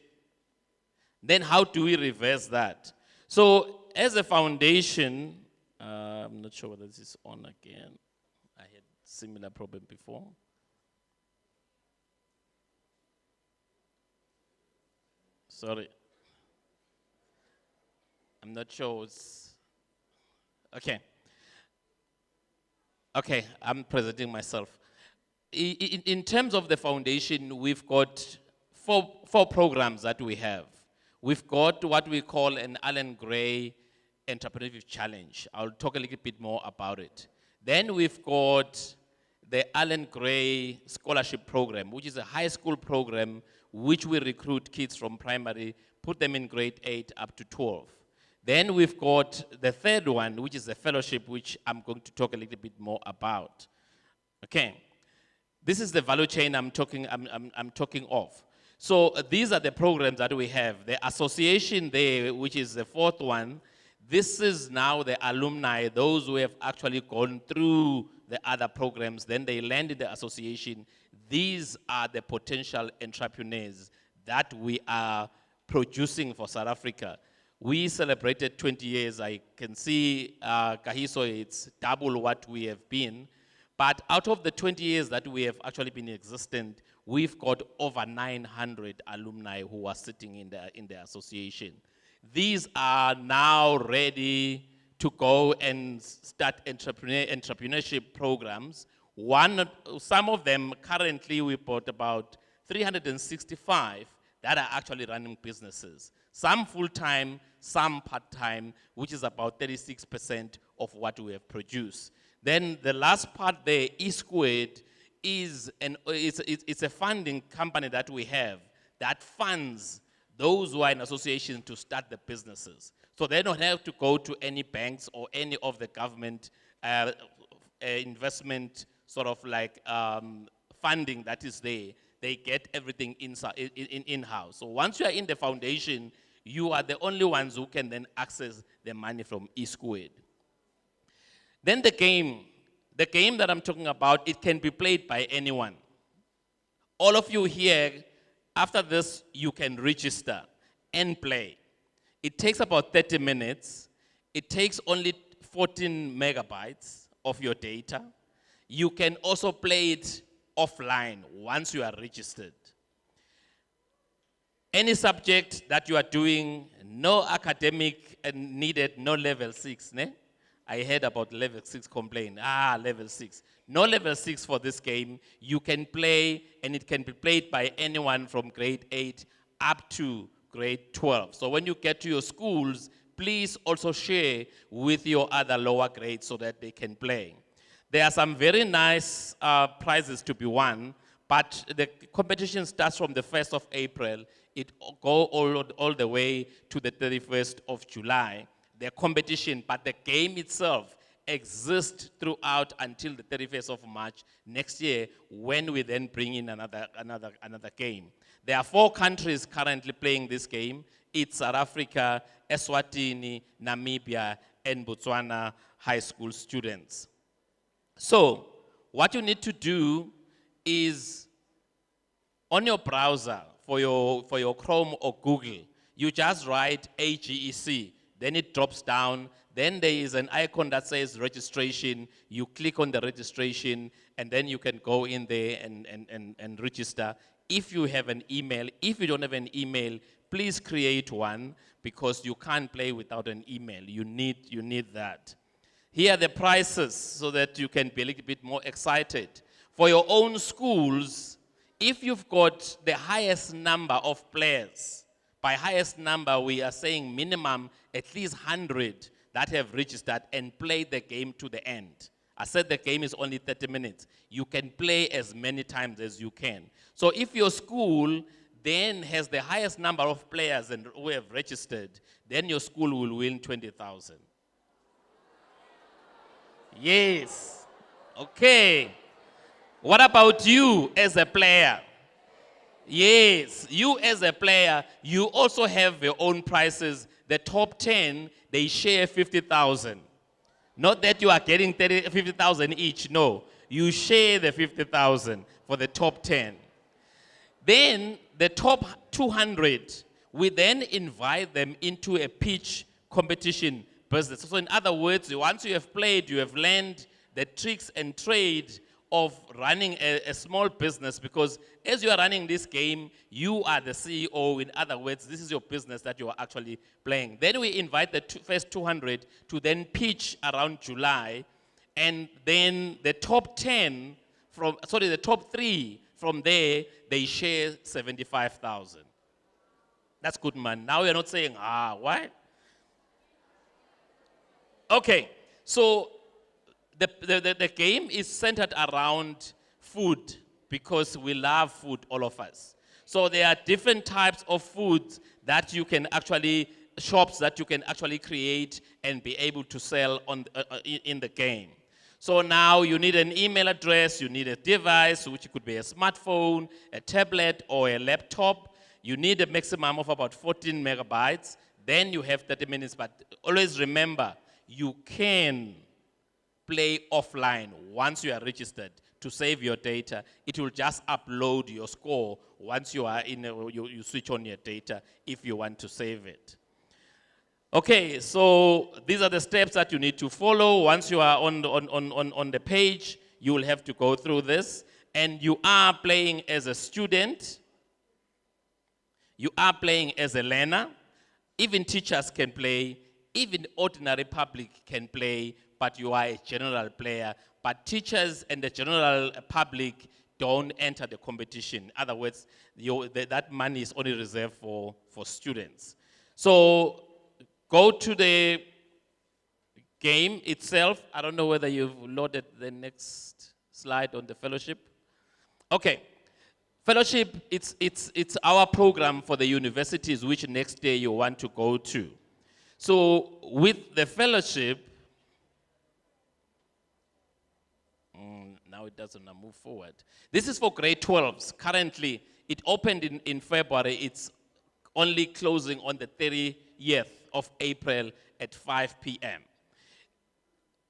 Then how do we reverse that? So as a foundation, I'm not sure whether this is on again. I had similar problem before. Sorry. I'm not sure it's, okay. Okay, I'm presenting myself. In terms of the foundation, we've got four programs that we have. We've got what we call an Alan Gray Entrepreneurship Challenge. I'll talk a little bit more about it. Then we've got the Alan Gray Scholarship Program, which is a high school program which we recruit kids from primary, put them in grade 8 up to 12. Then we've got the third one, which is a fellowship, which I'm going to talk a little bit more about. Okay. This is the value chain I'm talking of. So these are the programs that we have. The association there, which is the fourth one, this is now the alumni, those who have actually gone through the other programs, then they land in the association. These are the potential entrepreneurs that we are producing for South Africa. We celebrated 20 years. I can see, Kahiso, it's double what we have been. But out of the 20 years that we have actually been existent, we've got over 900 alumni who are sitting in the association. These are now ready to go and start entrepreneurship programs. Some of them currently we bought about 365 that are actually running businesses. Some full-time, some part-time, which is about 36% of what we have produced. Then the last part there, E-Squared, it's a funding company that we have that funds those who are in association to start the businesses. So they don't have to go to any banks or any of the government investment sort of like funding that is there. They get everything in-house. So once you are in the foundation, you are the only ones who can then access the money from E-Squared. Then the game that I'm talking about, it can be played by anyone. All of you here, after this, you can register and play. It takes about 30 minutes. It takes only 14 megabytes of your data. You can also play it offline once you are registered. Any subject that you are doing, no academic needed, no level 6, ne? I heard about level 6 complaint. Level 6. No level 6 for this game. You can play, and it can be played by anyone from grade 8 up to grade 12. So when you get to your schools, please also share with your other lower grades so that they can play. There are some very nice prizes to be won, but the competition starts from the 1st of April. It goes all the way to the 31st of July. The competition, but the game itself exists throughout until the 31st of March next year, when we then bring in another game. There are 4 countries currently playing this game. It's South Africa, Eswatini, Namibia, and Botswana high school students. So, what you need to do is on your browser, for your Chrome or Google, you just write AGEC, then it drops down, then there is an icon that says registration, you click on the registration, and then you can go in there and register. If you have an email, if you don't have an email, please create one, because you can't play without an email. You need that. Here are the prices so that you can be a little bit more excited. For your own schools, if you've got the highest number of players, by highest number we are saying minimum at least 100 that have registered and played the game to the end. I said the game is only 30 minutes. You can play as many times as you can. So if your school then has the highest number of players and who have registered, then your school will win 20,000. Yes. Okay. What about you as a player? Yes, you as a player, you also have your own prizes. The top 10, they share 50,000. Not that you are getting 50,000 each, no. You share the 50,000 for the top 10. Then the top 200, we then invite them into a pitch competition business. So in other words, once you have played, you have learned the tricks and trade of running a small business, because as you are running this game, you are the CEO. In other words, this is your business that you are actually playing. Then we invite the first 200 to then pitch around July, and then the top 10 the top 3 from there, they share 75,000. That's good, man. Now you're not saying, why? Okay, so the game is centered around food, because we love food, all of us. So there are different types of foods that you can actually, shops that you can actually create and be able to sell in the game. So now you need an email address, you need a device, which could be a smartphone, a tablet, or a laptop. You need a maximum of about 14 megabytes. Then you have 30 minutes, but always remember, you can play offline once you are registered to save your data. It will just upload your score once you are you switch on your data if you want to save it. Okay, so these are the steps that you need to follow. Once you are on the page, you will have to go through this. And you are playing as a student. You are playing as a learner. Even teachers can play. Even ordinary public can play, but you are a general player. But teachers and the general public don't enter the competition. In other words, that money is only reserved for students. So go to the game itself. I don't know whether you've loaded the next slide on the fellowship. Okay. Fellowship, it's our program for the universities which next day you want to go to. So with the fellowship, now it doesn't move forward. This is for grade 12s. Currently, it opened in February. It's only closing on the 30th of April at 5 p.m.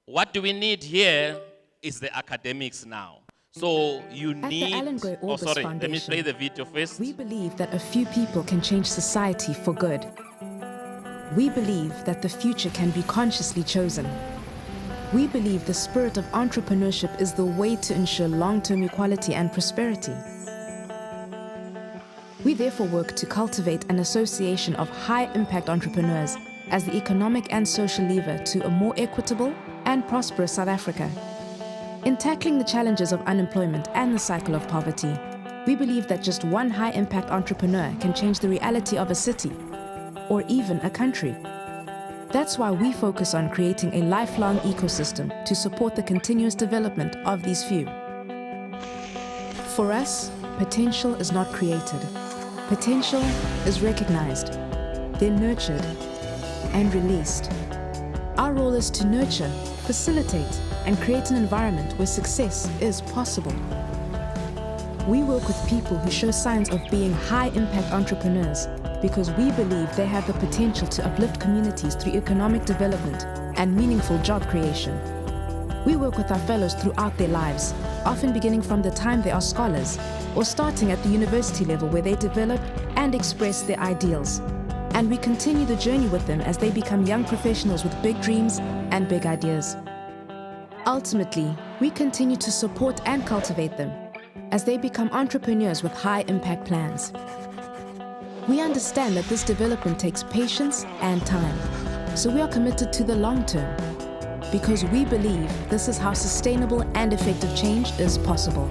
What do we need here is the academics now. So you need... At the Alan Gray Orbis Foundation, let me play the video first. We believe that a few people can change society for good. We believe that the future can be consciously chosen. We believe the spirit of entrepreneurship is the way to ensure long-term equality and prosperity. We therefore work to cultivate an association of high-impact entrepreneurs as the economic and social lever to a more equitable and prosperous South Africa. In tackling the challenges of unemployment and the cycle of poverty, we believe that just one high-impact entrepreneur can change the reality of a city, or even a country. That's why we focus on creating a lifelong ecosystem to support the continuous development of these few. For us, potential is not created. Potential is recognized, then nurtured, and released. Our role is to nurture, facilitate, and create an environment where success is possible. We work with people who show signs of being high-impact entrepreneurs because we believe they have the potential to uplift communities through economic development and meaningful job creation. We work with our fellows throughout their lives, often beginning from the time they are scholars, or starting at the university level where they develop and express their ideals. And we continue the journey with them as they become young professionals with big dreams and big ideas. Ultimately, we continue to support and cultivate them as they become entrepreneurs with high impact plans. We understand that this development takes patience and time, so we are committed to the long term, because we believe this is how sustainable and effective change is possible.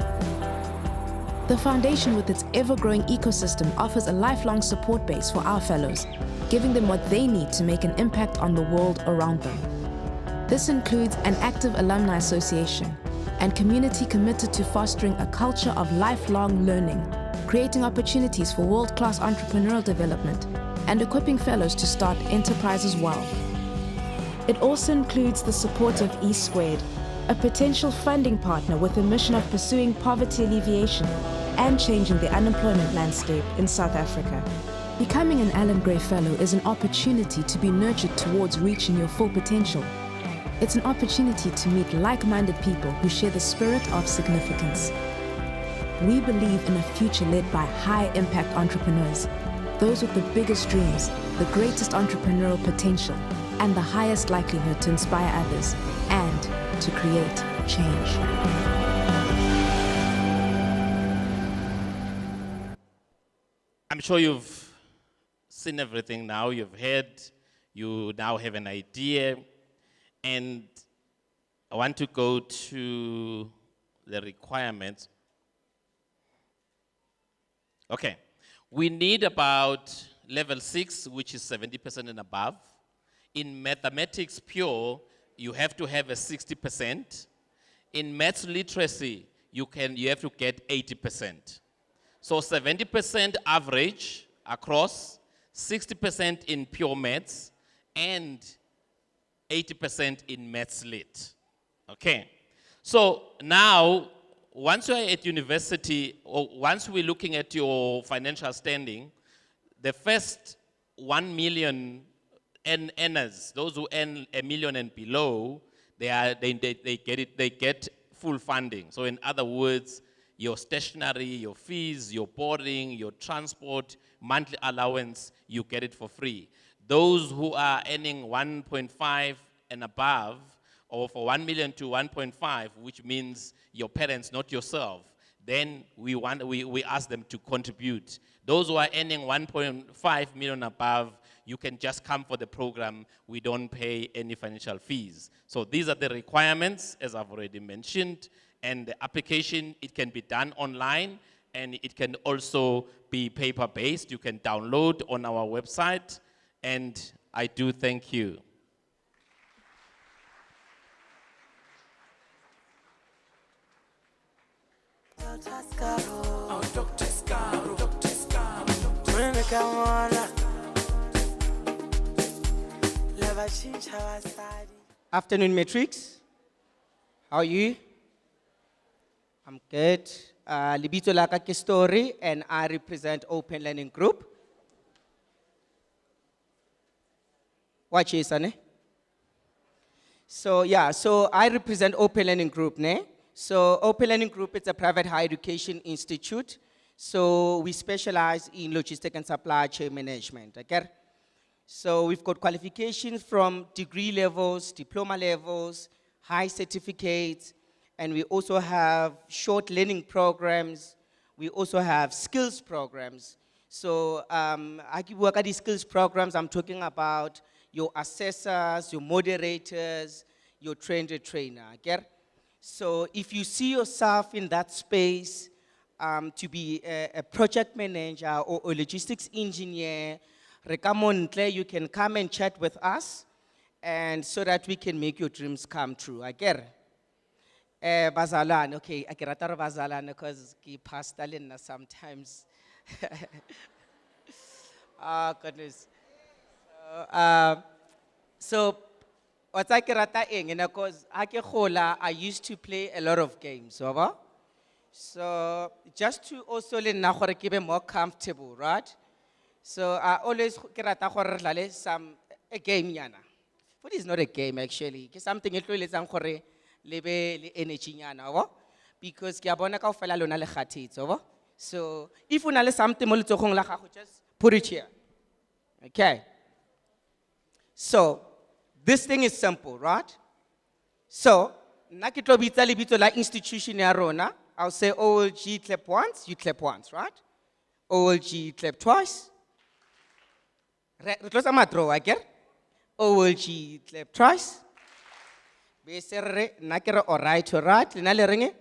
The foundation with its ever-growing ecosystem offers a lifelong support base for our fellows, giving them what they need to make an impact on the world around them. This includes an active alumni association and community committed to fostering a culture of lifelong learning, creating opportunities for world-class entrepreneurial development, and equipping fellows to start enterprises well. It also includes the support of E Squared, a potential funding partner with a mission of pursuing poverty alleviation and changing the unemployment landscape in South Africa. Becoming an Alan Gray Fellow is an opportunity to be nurtured towards reaching your full potential. It's an opportunity to meet like-minded people who share the spirit of significance. We believe in a future led by high-impact entrepreneurs, those with the biggest dreams, the greatest entrepreneurial potential, and the highest likelihood to inspire others and to create change. I'm sure you've seen everything now, you've heard, you now have an idea, and I want to go to the requirements. Okay, we need about level 6, which is 70% and above. In mathematics pure, you have to have a 60%. In maths literacy, you have to get 80%. So 70% average across, 60% in pure maths, and 80% in maths lit. Okay. So now, once you're at university, or once we're looking at your financial standing, the first 1 million earners, those who earn 1 million and below, they get full funding. So in other words, your stationery, your fees, your boarding, your transport, monthly allowance, you get it for free. Those who are earning 1.5 and above, or for 1 million to 1.5, which means your parents, not yourself, then we ask them to contribute. Those who are earning 1.5 million above, you can just come for the program. We don't pay any financial fees. So these are the requirements, as I've already mentioned. And the application, it can be done online, and it can also be paper-based. You can download on our website. And I do thank you. Afternoon, Matrix. How are you? I'm good. Libito Laka Kistori, and I represent Open Learning Group. Watch this, ne? So I represent Open Learning Group, ne? So Open Learning Group is a private higher education institute. So we specialize in logistic and supply chain management, okay? So we've got qualifications from degree levels, diploma levels, high certificates, and we also have short learning programs. We also have skills programs. So I work at these skills programs. I'm talking about your assessors, your moderators, your trainer, okay? So if you see yourself in that space to be a project manager or a logistics engineer, you can come and chat with us, and so that we can make your dreams come true. I get it. Bazalan, okay, I get it bazalan because I pastor sometimes. Oh goodness. So what's I get because I used to play a lot of games, over. So just to also let Nahore keep more comfortable, right? So I always ke rata gore re dlale a game yana. Food is not a game actually. Ke something e tlo eletsang gore le be le energy yana, wa? Because ke a bona kaofela lona le kgathetse, wa? So if una le something mo letsogong la gago, just put it here. Okay. So this thing is simple, right? So nna ke tlo bitsa lebitso la institution ya rona. I'll say OLG clap once, you clap once, right? OLG clap twice. Re tlo sa matro wa ke? OLG clap twice. Be se re nna ke re all right, lena le reng?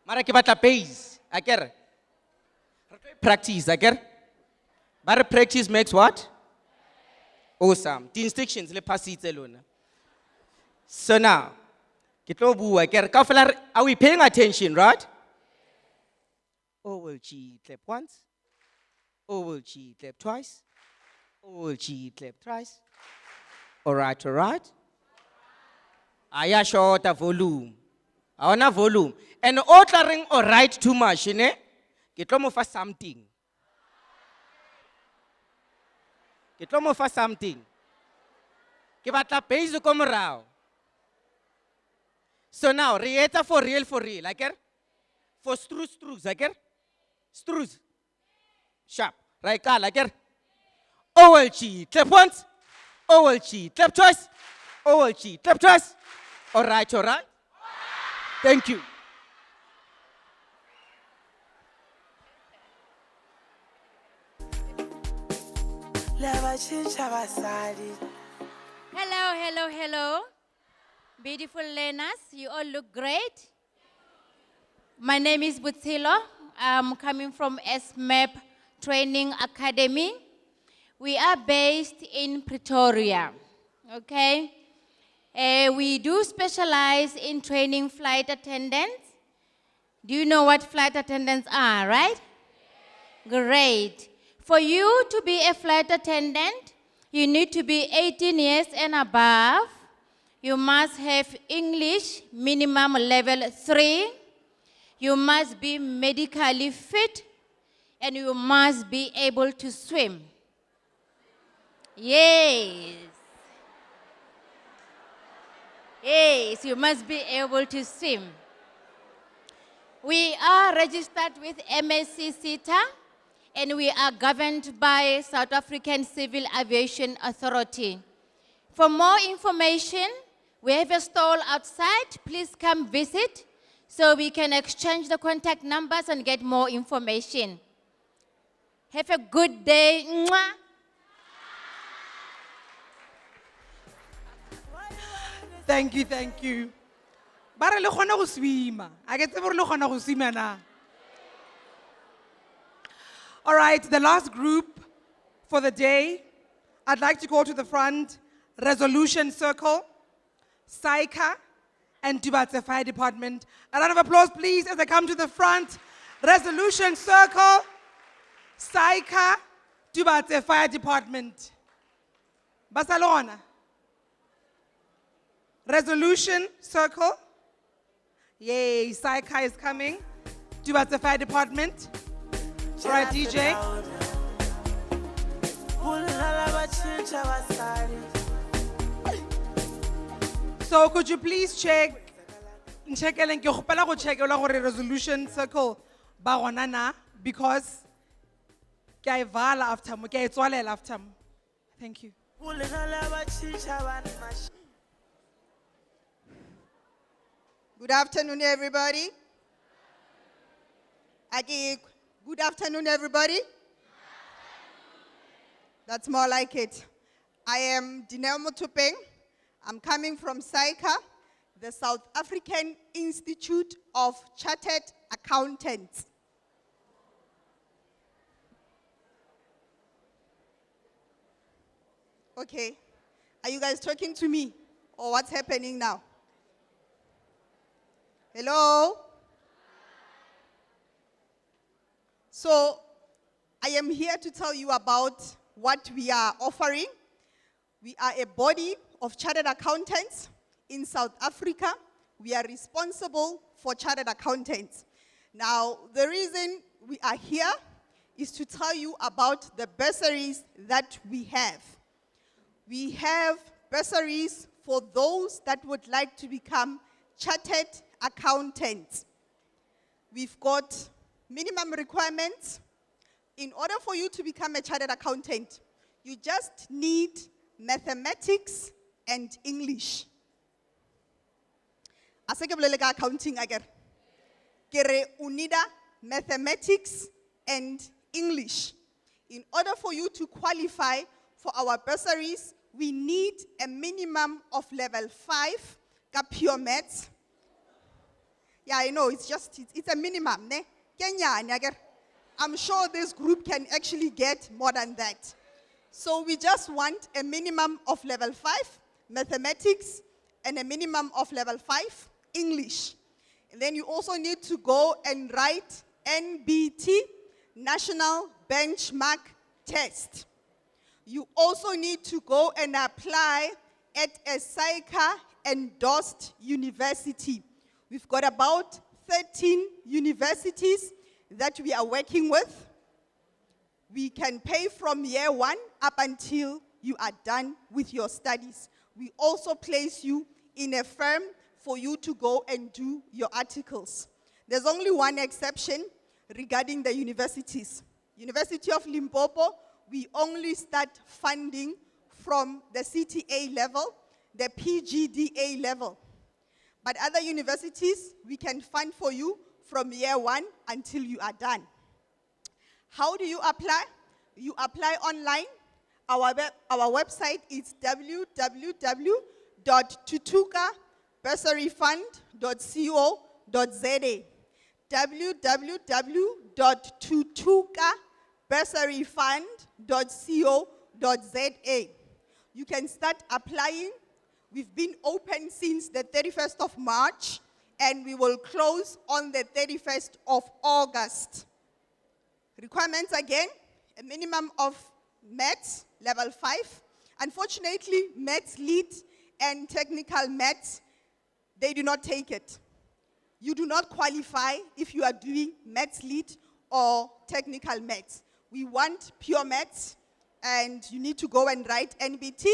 Mara ke batla base, a ke re? Re tlo practice, a ke re? Ba re practice makes what? Awesome. The instructions le passitse lona. So now, ke tlo bua ke re kaofela are we paying attention, right? OLG clap once. OLG clap twice. OLG clap thrice. All right. Aya shorta volume. Awana volume. And o tla reng all right too much, ne? Ke tlo mo fa something. Ke tlo mo fa something. Ke batla base ko morao. So now, re etsa for real, like er? For strus, like er? Strus. Sharp. Right, like er? OLG, clap once. OLG, clap twice. OLG, clap twice. All right. Thank you. Hello. Beautiful learners, you all look great. My name is Butsilo. I'm coming from SMAP Training Academy. We are based in Pretoria, okay? We do specialize in training flight attendants. Do you know what flight attendants are, right? Great. For you to be a flight attendant, you need to be 18 years and above. You must have English minimum level 3. You must be medically fit, and you must be able to swim. Yes, you must be able to swim. We are registered with MSC CETA, and we are governed by South African Civil Aviation Authority. For more information, we have a stall outside. Please come visit so we can exchange the contact numbers and get more information. Have a good day. Mwah. Thank you. Bara le khona go swima. A ke tsebe le khona go swima na. All right, the last group for the day. I'd like to go to the front. Resolution Circle, SAICA, and Dubatse Fire Department. A round of applause, please, as they come to the front. Resolution Circle, SAICA, Dubatse Fire Department. Barcelona. Resolution Circle. Yay, SAICA is coming. Dubatse Fire Department. All right, DJ. So could you please check resolution circle ba gona na, because ke a e vala after mo, ke a e tswalela after mo. Thank you. Good afternoon, everybody. Good afternoon, everybody. That's more like it. I am Dineo Motupeng. I'm coming from SAICA, the South African Institute of Chartered Accountants. Okay, are you guys talking to me? Or what's happening now? Hello? So, I am here to tell you about what we are offering. We are a body of chartered accountants in South Africa. We are responsible for chartered accountants. Now, the reason we are here is to tell you about the bursaries that we have. We have bursaries for those that would like to become chartered accountants. We've got minimum requirements. In order for you to become a chartered accountant, you just need mathematics and English. Ase ke bolele ka accounting ager. Ke re o need mathematics and English. In order for you to qualify for our bursaries, we need a minimum of level 5 ka pure maths. Yeah, I know, it's a minimum, ne? Kenyane ager. I'm sure this group can actually get more than that. So we just want a minimum of level 5 mathematics and a minimum of level 5 English. And then you also need to go and write NBT, National Benchmark Test. You also need to go and apply at a SAICA endorsed university. We've got about 13 universities that we are working with. We can pay from year 1 up until you are done with your studies. We also place you in a firm for you to go and do your articles. There's only one exception regarding the universities. University of Limpopo, we only start funding from the CTA level, the PGDA level. But other universities, we can fund for you from year 1 until you are done. How do you apply? You apply online. Our website is www.tutukabursaryfund.co.za. www.tutukabursaryfund.co.za. You can start applying. We've been open since the 31st of March, and we will close on the 31st of August. Requirements again, a minimum of maths, level 5. Unfortunately, maths lead and technical maths, they do not take it. You do not qualify if you are doing maths lead or technical maths. We want pure maths, and you need to go and write NBT.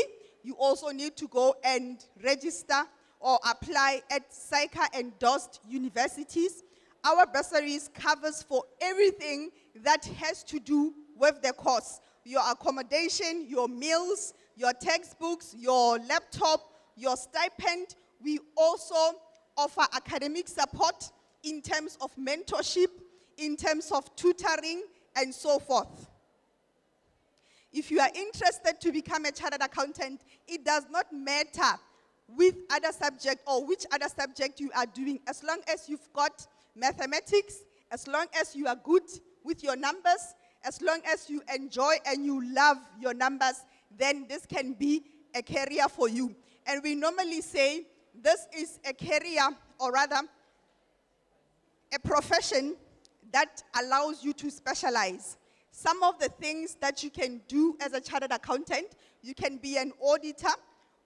You also need to go and register or apply at SAICA endorsed universities. Our bursaries covers for everything that has to do with the course. Your accommodation, your meals, your textbooks, your laptop, your stipend. We also offer academic support in terms of mentorship, in terms of tutoring, and so forth. If you are interested to become a chartered accountant, it does not matter with other subject or which other subject you are doing. As long as you've got mathematics, as long as you are good with your numbers, as long as you enjoy and you love your numbers, then this can be a career for you. And we normally say this is a career, or rather, a profession that allows you to specialize. Some of the things that you can do as a chartered accountant, you can be an auditor,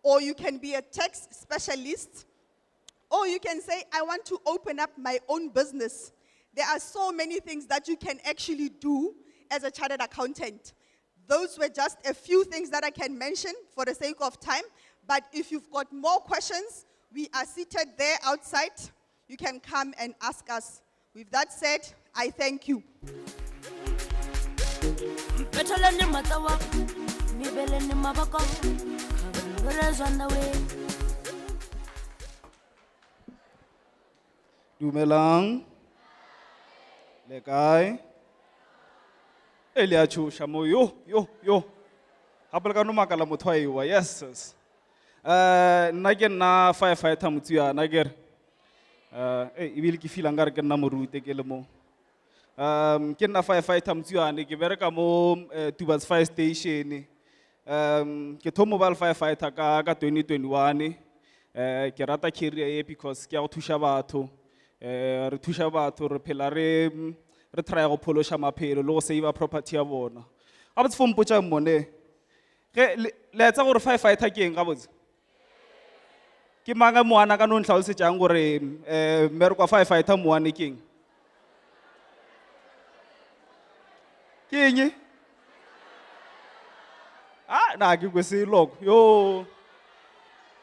or you can be a tax specialist, or you can say, I want to open up my own business. There are so many things that you can actually do as a chartered accountant. Those were just a few things that I can mention for the sake of time, but if you've got more questions, we are seated there outside. You can come and ask us. With that said, I thank you. Dumelang. Le kae? Elia chu shamo yo. Hapela ka no makala motho a ewa. Yes. Nna ke nna firefighter motsia na ke re. Ibile ke feel ngare ke nna morute ke le mo. Ke nna firefighter motsia ke bereka mo Tubas Fire Station. Ke thomo mobile firefighter ka 2021. Ke rata career e because ke a go thusha batho. Re thusha batho re phela re try go pholosha maphelo le go save property ya bona. Ga botse fo mpotsa mmone ge le tsa gore firefighter ke eng ga botse ke manga moana ka no ntlhalosetsang gore mmereko wa firefighter moane ke eng Ke eng? Ah, na ke kwe se logo. Yo.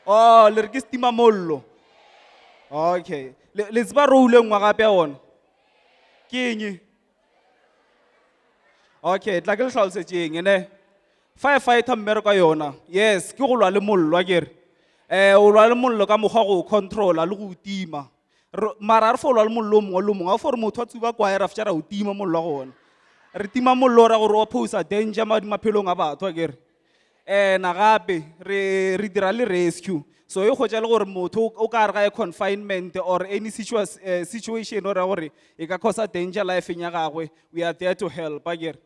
Oh, le re ke stima mollo. Okay. Le tseba role nngwe gape ya ona. Ke eng? Okay, tla ke le hlalosetseng ene. Firefighter mmereko wa yona. Yes, ke go lwa le mollo akere. O lwa le mollo ka mokgwa go controla le go tima. Mara re fo lwa le mollo o mongwe le o mongwe. Ha for motho a tsuba kwae ra fetša ra o tima mollo wa gona. Re tima mollo ra gore o posa danger maphelong a batho akere. Na gape re dira le rescue. So e go tja le gore motho o ka re ga confinement or any situation or gore e ka cause danger life ya gagwe, we are there to help akere.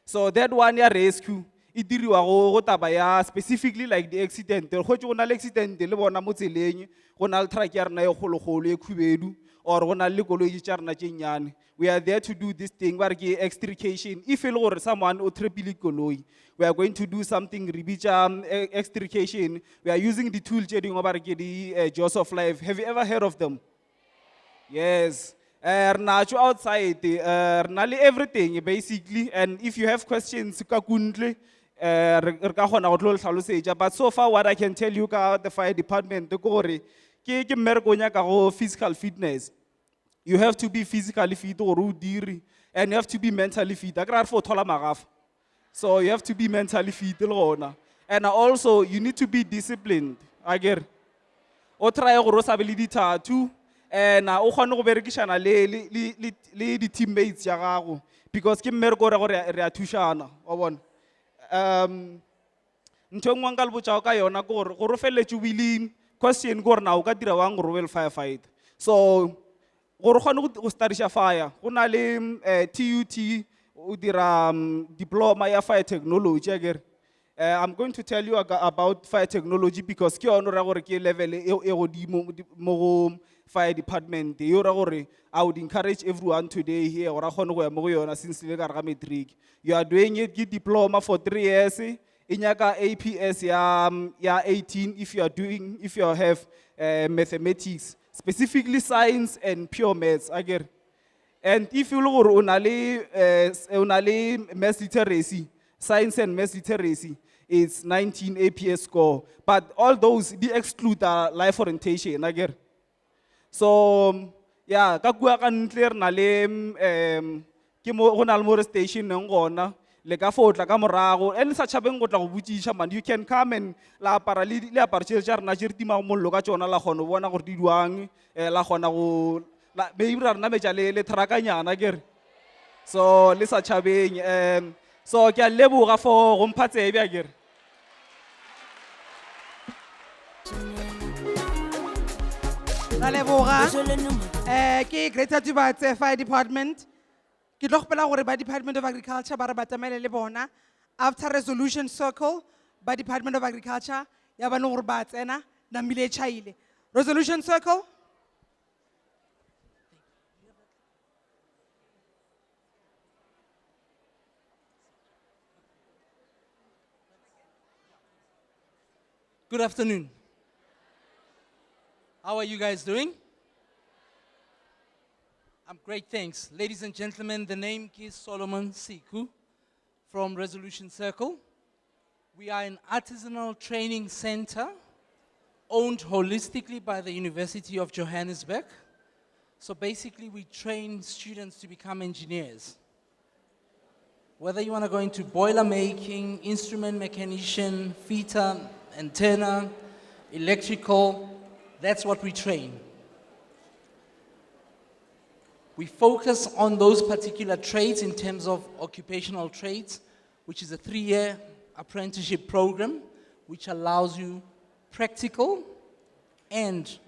So that one ya rescue e diriwa go taba ya specifically like the accident. Go tse go na le accident le bona mo tseleng, go na le truck ya rena e kgologolo e khubedu or go na le koloi tša rena tše nnyane. We are there to do this thing where ke extrication. If e le gore someone o trepile koloi, we are going to do something re bitša extrication. We are using the tool tše dingwe ba re ke di jaws of life. Have you ever heard of them? Yes. Nacho outside, nali everything basically, and if you have questions, kakundle, but so far what I can tell you about the fire department, the physical fitness. You have to be physically fit or udiri, and you have to be mentally fit. So you have to be mentally fit, and also you need to be disciplined. I get. O try go sabili tattoo. O kgone go berekisana le di teammates ya gago because ke mmereko gore re a thušana wa bona. Ntho engwe nka le botšago ka yona ke gore gore o feleletse o bile question ke gore na o ka dira wang gore o be le firefighter. So gore o kgone go stadiša fire go na le TUT o dira diploma ya fire technology akere. I'm going to tell you about fire technology because ke yone ra gore ke level e godimo mo fire department. I would encourage everyone today here since matric. You are doing it, get diploma for 3 years. Inyaka APS ya 18 if you have mathematics, specifically science and pure maths. And if you look at maths literacy, science and maths literacy, it's 19 APS score. But all those, they exclude life orientation. So, yeah, kakua ka ntle na le ke mo go na le more station ngona le ka fotla ka morago ene sa tšhabeng go tla go botsiša man, you can come and la apara le apara tša rena tše re tima mollo ka tšona la kgona bona gore di duang la kgona go maybe ra rena metša le tharakanyana kere so le sa tšhabeng so ke a leboga for go mpha tsebe akere. Ke Greater Dubai Fire Department. Ke tlo gopela gore ba Department of Agriculture ba re batamele le bona. After resolution circle, ba Department of Agriculture ya ba no gore ba tsena na mmile e tšhaile. Resolution circle. Good afternoon. How are you guys doing? I'm great, thanks. Ladies and gentlemen, the name is Solomon Siku from Resolution Circle. We are an artisanal training center owned holistically by the University of Johannesburg. So basically we train students to become engineers. Whether you want to go into boiler making, instrument mechanician, feeder, antenna, electrical, that's what we train. We focus on those particular trades in terms of occupational trades, which is a 3-year apprenticeship program, which allows you practical and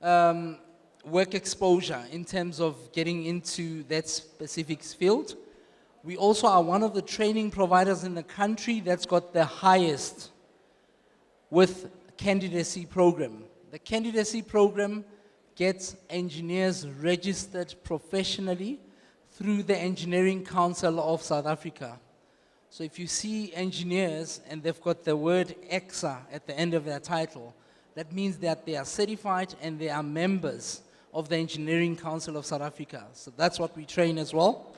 work exposure in terms of getting into that specific field. We also are one of the training providers in the country that's got the highest with candidacy program. The candidacy program gets engineers registered professionally through the Engineering Council of South Africa. So if you see engineers and they've got the word EXA at the end of their title, that means that they are certified and they are members of the Engineering Council of South Africa. So that's what we train as well.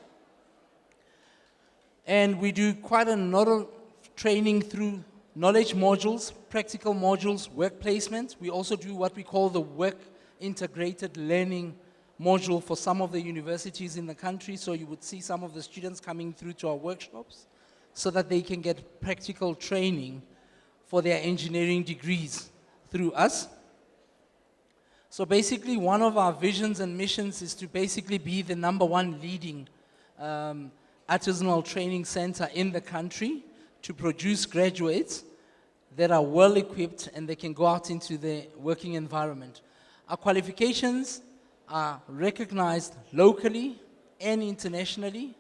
And we do quite a lot of training through knowledge modules, practical modules, work placement. We also do what we call the work integrated learning module for some of the universities in the country. So you would see some of the students coming through to our workshops so that they can get practical training for their engineering degrees through us. So basically, one of our visions and missions is to basically be the #1 leading artisanal training center in the country to produce graduates that are well equipped and they can go out into the working environment. Our qualifications are recognized locally and internationally,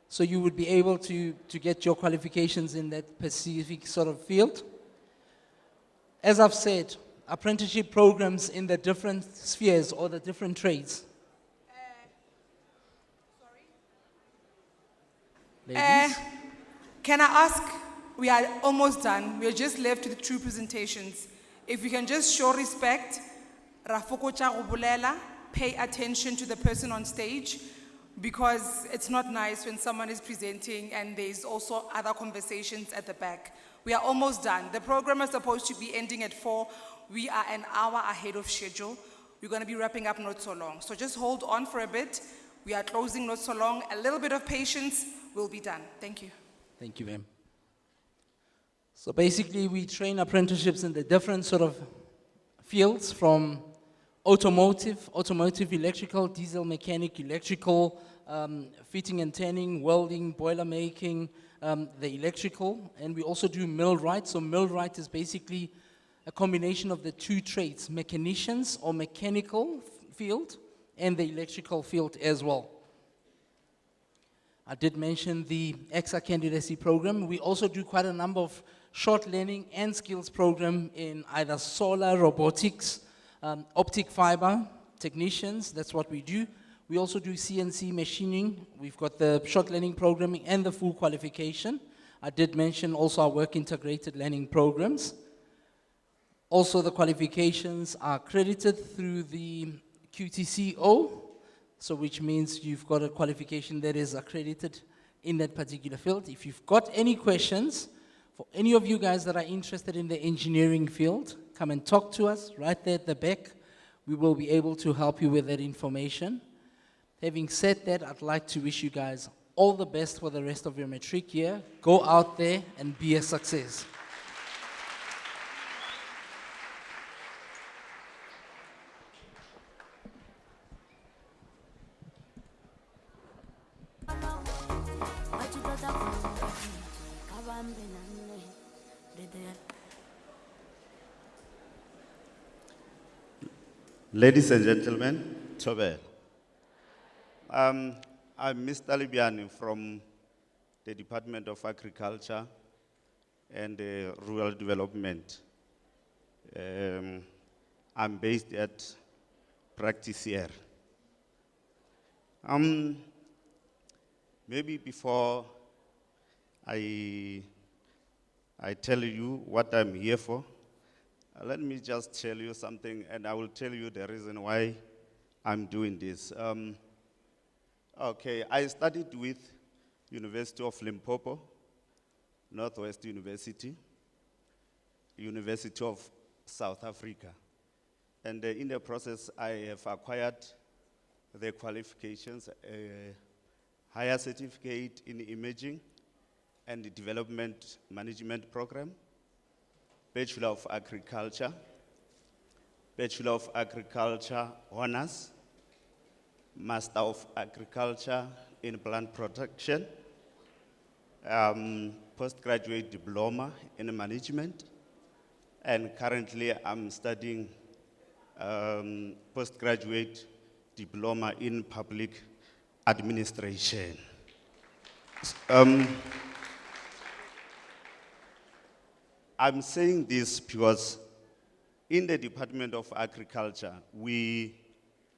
so you would be able to get your qualifications in that specific sort of field. As I've said, apprenticeship programs in the different spheres or the different trades. Ladies? Can I ask, we are almost done. We are just left with 2 presentations. If we can just show respect, Rafoko go bolela, pay attention to the person on stage, because it's not nice when someone is presenting and there's also other conversations at the back. We are almost done. The program is supposed to be ending at 4. We are an hour ahead of schedule. We're going to be wrapping up not so long. So just hold on for a bit. We are closing not so long. A little bit of patience, we'll be done. Thank you. Thank you, ma'am. So basically, we train apprenticeships in the different sort of fields, from automotive, electrical, diesel mechanic, electrical, fitting and tanning, welding, boiler making, the electrical, and we also do millwright. So millwright is basically a combination of the 2 trades, mechanicians or mechanical field and the electrical field as well. I did mention the EXA candidacy program. We also do quite a number of short learning and skills program in either solar, robotics, optic fiber, technicians, that's what we do. We also do CNC machining. We've got the short learning programming and the full qualification. I did mention also our work integrated learning programs. Also, the qualifications are accredited through the QTCO, so which means you've got a qualification that is accredited in that particular field. If you've got any questions, for any of you guys that are interested in the engineering field, come and talk to us right there at the back. We will be able to help you with that information. Having said that, I'd like to wish you guys all the best for the rest of your matric year. Go out there and be a success. Ladies and gentlemen, Tobel. I'm Mr. Libiani from the Department of Agriculture and Rural Development. I'm based at Practice here. Maybe before I tell you what I'm here for, let me just tell you something, and I will tell you the reason why I'm doing this. Okay, I studied with University of Limpopo, Northwest University, University of South Africa. And in the process, I have acquired the qualifications, a higher certificate in imaging and development management program, Bachelor of Agriculture, Bachelor of Agriculture Honors, Master of Agriculture in Plant Protection, postgraduate diploma in management, and currently I'm studying postgraduate diploma in public administration. I'm saying this because in the Department of Agriculture, we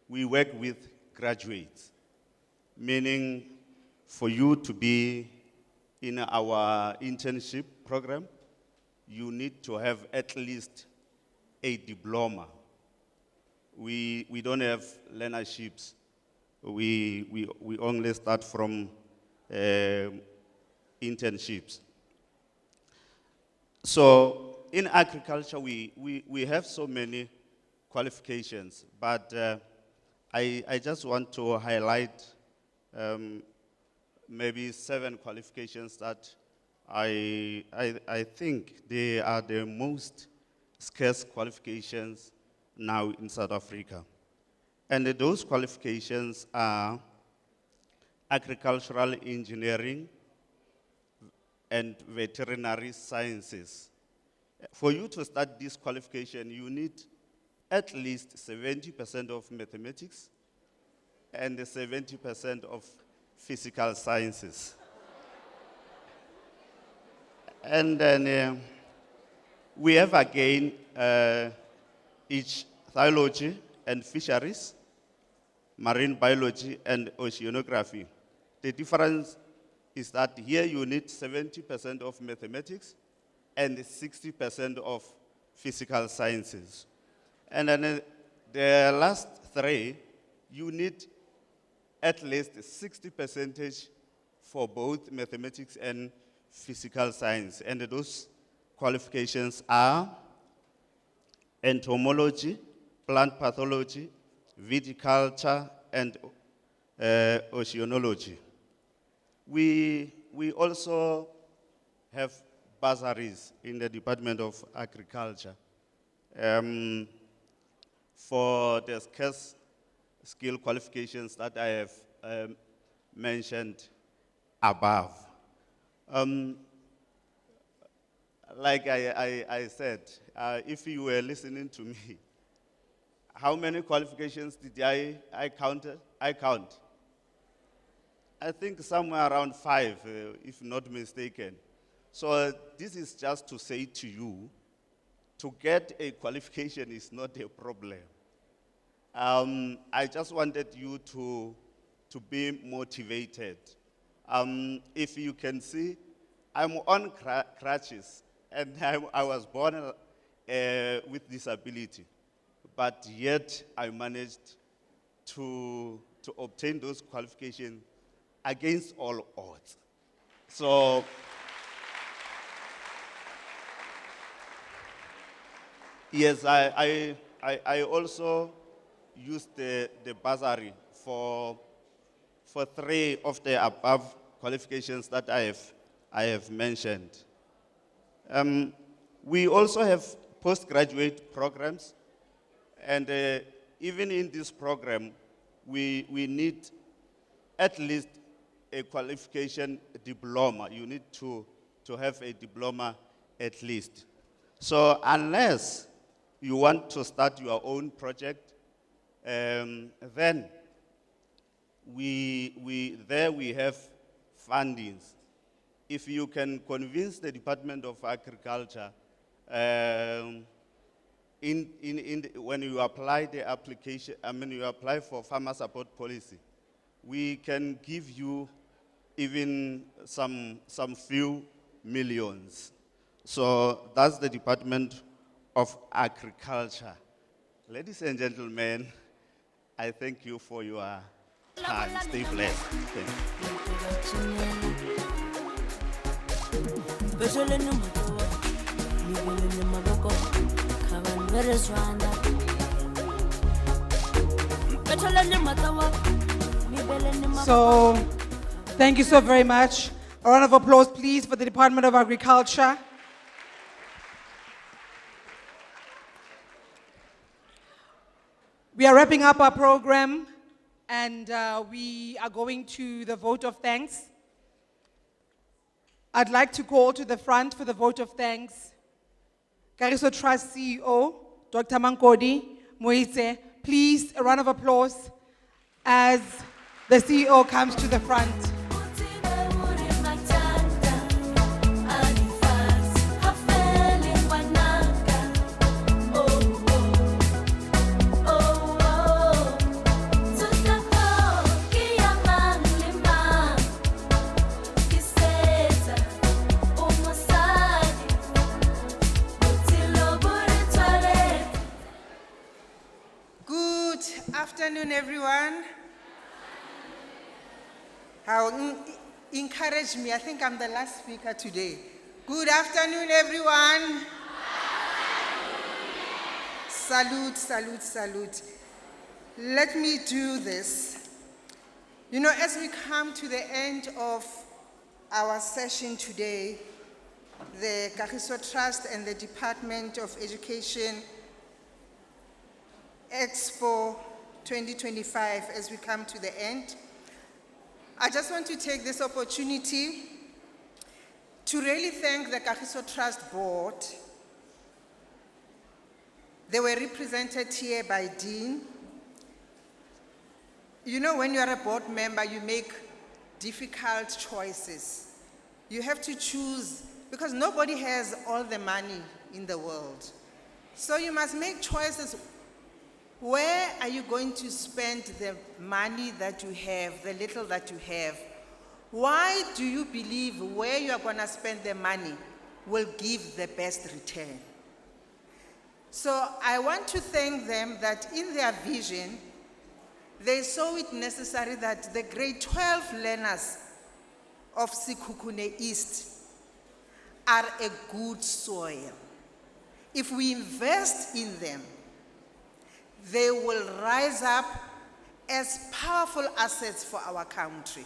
work with graduates, meaning for you to be in our internship program, you need to have at least a diploma. We don't have learnerships. We only start from internships. So in agriculture, we have so many qualifications, but I just want to highlight maybe 7 qualifications that I think they are the most scarce qualifications now in South Africa. And those qualifications are agricultural engineering and veterinary sciences. For you to start this qualification, you need at least 70% of mathematics and 70% of physical sciences. And then we have again each biology and fisheries, marine biology and oceanography. The difference is that here you need 70% of mathematics and 60% of physical sciences. And then the last 3, you need at least 60% for both mathematics and physical science. And those qualifications are entomology, plant pathology, viticulture, and oceanology. We also have bursaries in the Department of Agriculture for the scarce skill qualifications that I have mentioned above. Like I said, if you were listening to me, how many qualifications did I count? I think somewhere around 5, if not mistaken. So this is just to say to you, to get a qualification is not a problem. I just wanted you to be motivated. If you can see, I'm on crutches, and I was born with disability, but yet I managed to obtain those qualifications against all odds. So, yes, I also used the bursary for 3 of the above qualifications that I have mentioned. We also have postgraduate programs, and even in this program, we need at least a qualification diploma. You need to have a diploma at least. So unless you want to start your own project, then we have fundings. If you can convince the Department of Agriculture, when you apply the application, you apply for farmer support policy, we can give you even some few millions. So that's the Department of Agriculture. Ladies and gentlemen, I thank you for your time. Stay blessed. Thank So, thank you so very much. A round of applause, please, for the Department of Agriculture. We are wrapping up our program, and we are going to the vote of thanks. I'd like to call to the front for the vote of thanks Kagiso Trust CEO, Dr. Mankodi Moise. Please, a round of applause as the CEO comes to the front. Good afternoon, everyone. How encourage me. I think I'm the last speaker today. Good afternoon, everyone. Salute, salute, salute. Let me do this. You know, as we come to the end of our session today, the Kagiso Trust and the Department of Education, Expo 2025, as we come to the end, I just want to take this opportunity to really thank the Kagiso Trust Board. They were represented here by Dean. You know, when you are a board member, you make difficult choices. You have to choose, because nobody has all the money in the world. So you must make choices. Where are you going to spend the money that you have, the little that you have? Why do you believe where you are going to spend the money will give the best return? So I want to thank them that in their vision, they saw it necessary that the grade 12 learners of Sekhukhune East are a good soil. If we invest in them, they will rise up as powerful assets for our country.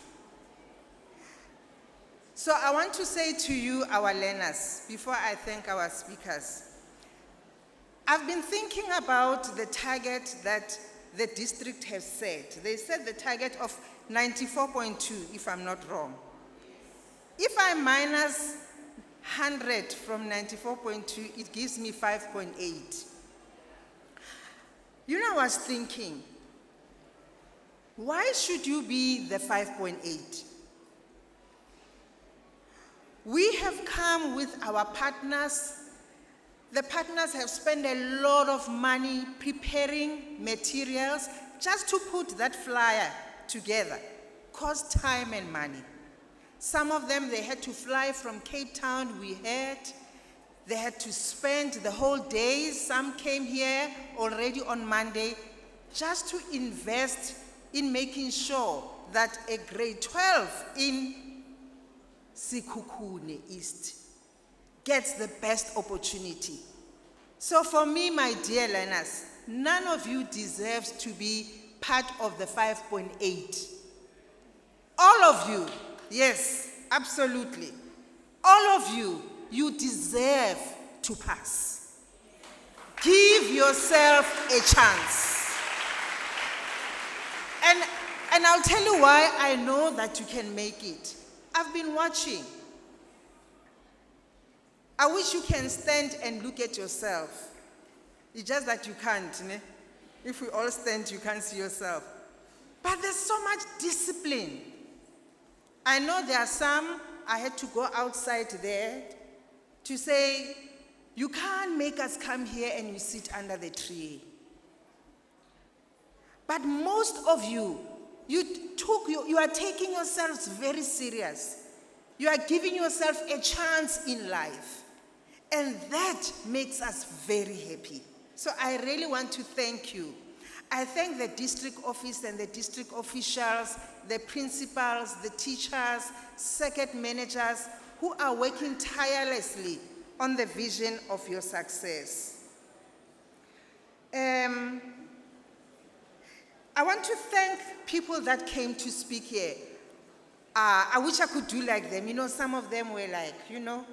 So I want to say to you, our learners, before I thank our speakers, I've been thinking about the target that the district has set. They set the target of 94.2, if I'm not wrong. If I minus 100 from 94.2, it gives me 5.8. You know, I was thinking, why should you be the 5.8? We have come with our partners. The partners have spent a lot of money preparing materials just to put that flyer together. Cost time and money. Some of them, they had to fly from Cape Town, we heard. They had to spend the whole day. Some came here already on Monday just to invest in making sure that a grade 12 in Sekhukhune East gets the best opportunity. So for me, my dear learners, none of you deserves to be part of the 5.8. All of you, yes, absolutely. All of you, you deserve to pass. Give yourself a chance. And I'll tell you why I know that you can make it. I've been watching. I wish you can stand and look at yourself. It's just that you can't. Ne? If we all stand, you can't see yourself. But there's so much discipline. I know there are some, I had to go outside there to say, you can't make us come here and you sit under the tree. But most of you, you are taking yourselves very serious. You are giving yourself a chance in life. And that makes us very happy. So I really want to thank you. I thank the district office and the district officials, the principals, the teachers, circuit managers who are working tirelessly on the vision of your success. I want to thank people that came to speak here. I wish I could do like them. You know, some of them were like, you know,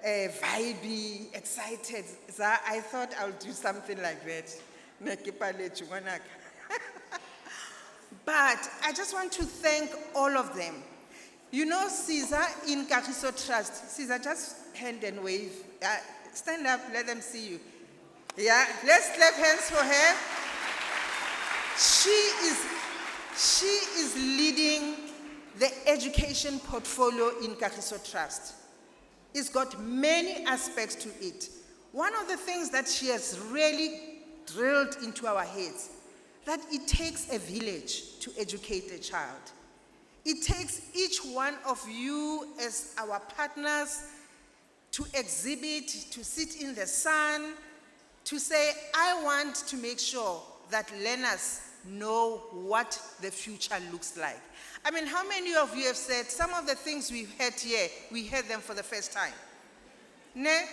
vibey, excited. So I thought I'll do something like that. But I just want to thank all of them. You know, Caesar in Kagiso Trust. Caesar, just hand and wave. Stand up, let them see you. Yeah, let's clap hands for her. She is leading the education portfolio in Kagiso Trust. It's got many aspects to it. One of the things that she has really drilled into our heads, that it takes a village to educate a child. It takes each one of you as our partners to exhibit, to sit in the sun, to say, I want to make sure that learners know what the future looks like. I mean, how many of you have said some of the things we've heard here, we heard them for the first time? Ne?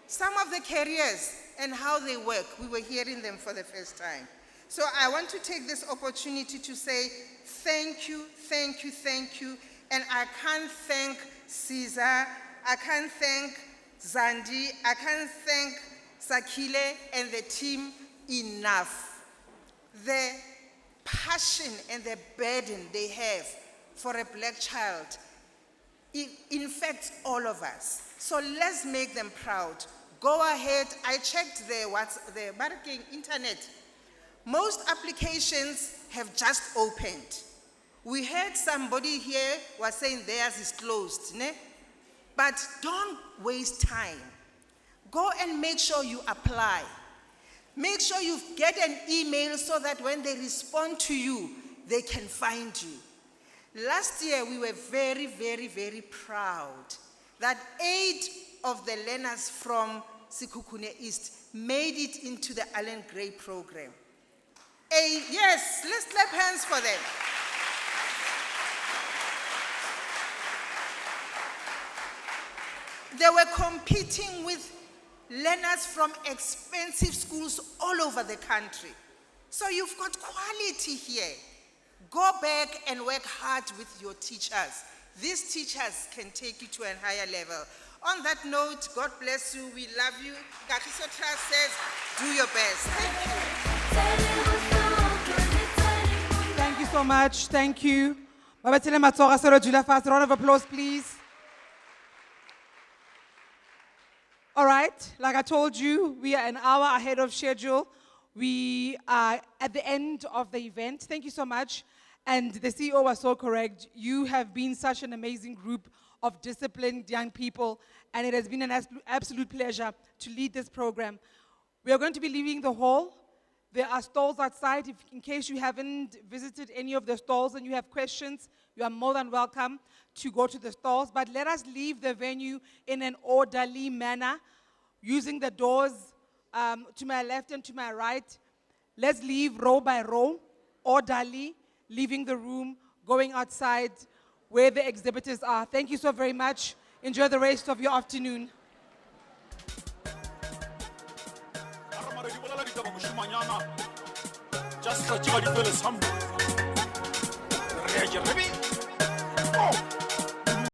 Some of the careers and how they work, we were hearing them for the first time. So I want to take this opportunity to say thank you, thank you, thank you. And I can't thank Caesar, I can't thank Zandi, I can't thank Sakile and the team enough. The passion and the burden they have for a black child, it infects all of us. So let's make them proud. Go ahead, I checked the marketing internet. Most applications have just opened. We heard somebody here was saying theirs is closed, ne? But don't waste time. Go and make sure you apply. Make sure you get an email so that when they respond to you, they can find you. Last year, we were very, very, very proud that 8 of the learners from Sekhukhune East made it into the Allen Gray program. Yes, let's clap hands for them. They were competing with learners from expensive schools all over the country. So you've got quality here. Go back and work hard with your teachers. These teachers can take you to a higher level. On that note, God bless you. We love you. Kagiso Trust says, do your best. Thank you so much. Thank you. Babatile Matsoga Sero Jula Fast. Round of applause, please. All right, like I told you, we are an hour ahead of schedule. We are at the end of the event. Thank you so much. And the CEO was so correct. You have been such an amazing group of disciplined young people, and it has been an absolute pleasure to lead this program. We are going to be leaving the hall. There are stalls outside. In case you haven't visited any of the stalls and you have questions, you are more than welcome to go to the stalls. But let us leave the venue in an orderly manner, using the doors to my left and to my right. Let's leave row by row, orderly, leaving the room, going outside where the exhibitors are. Thank you so very much. Enjoy the rest of your afternoon. Just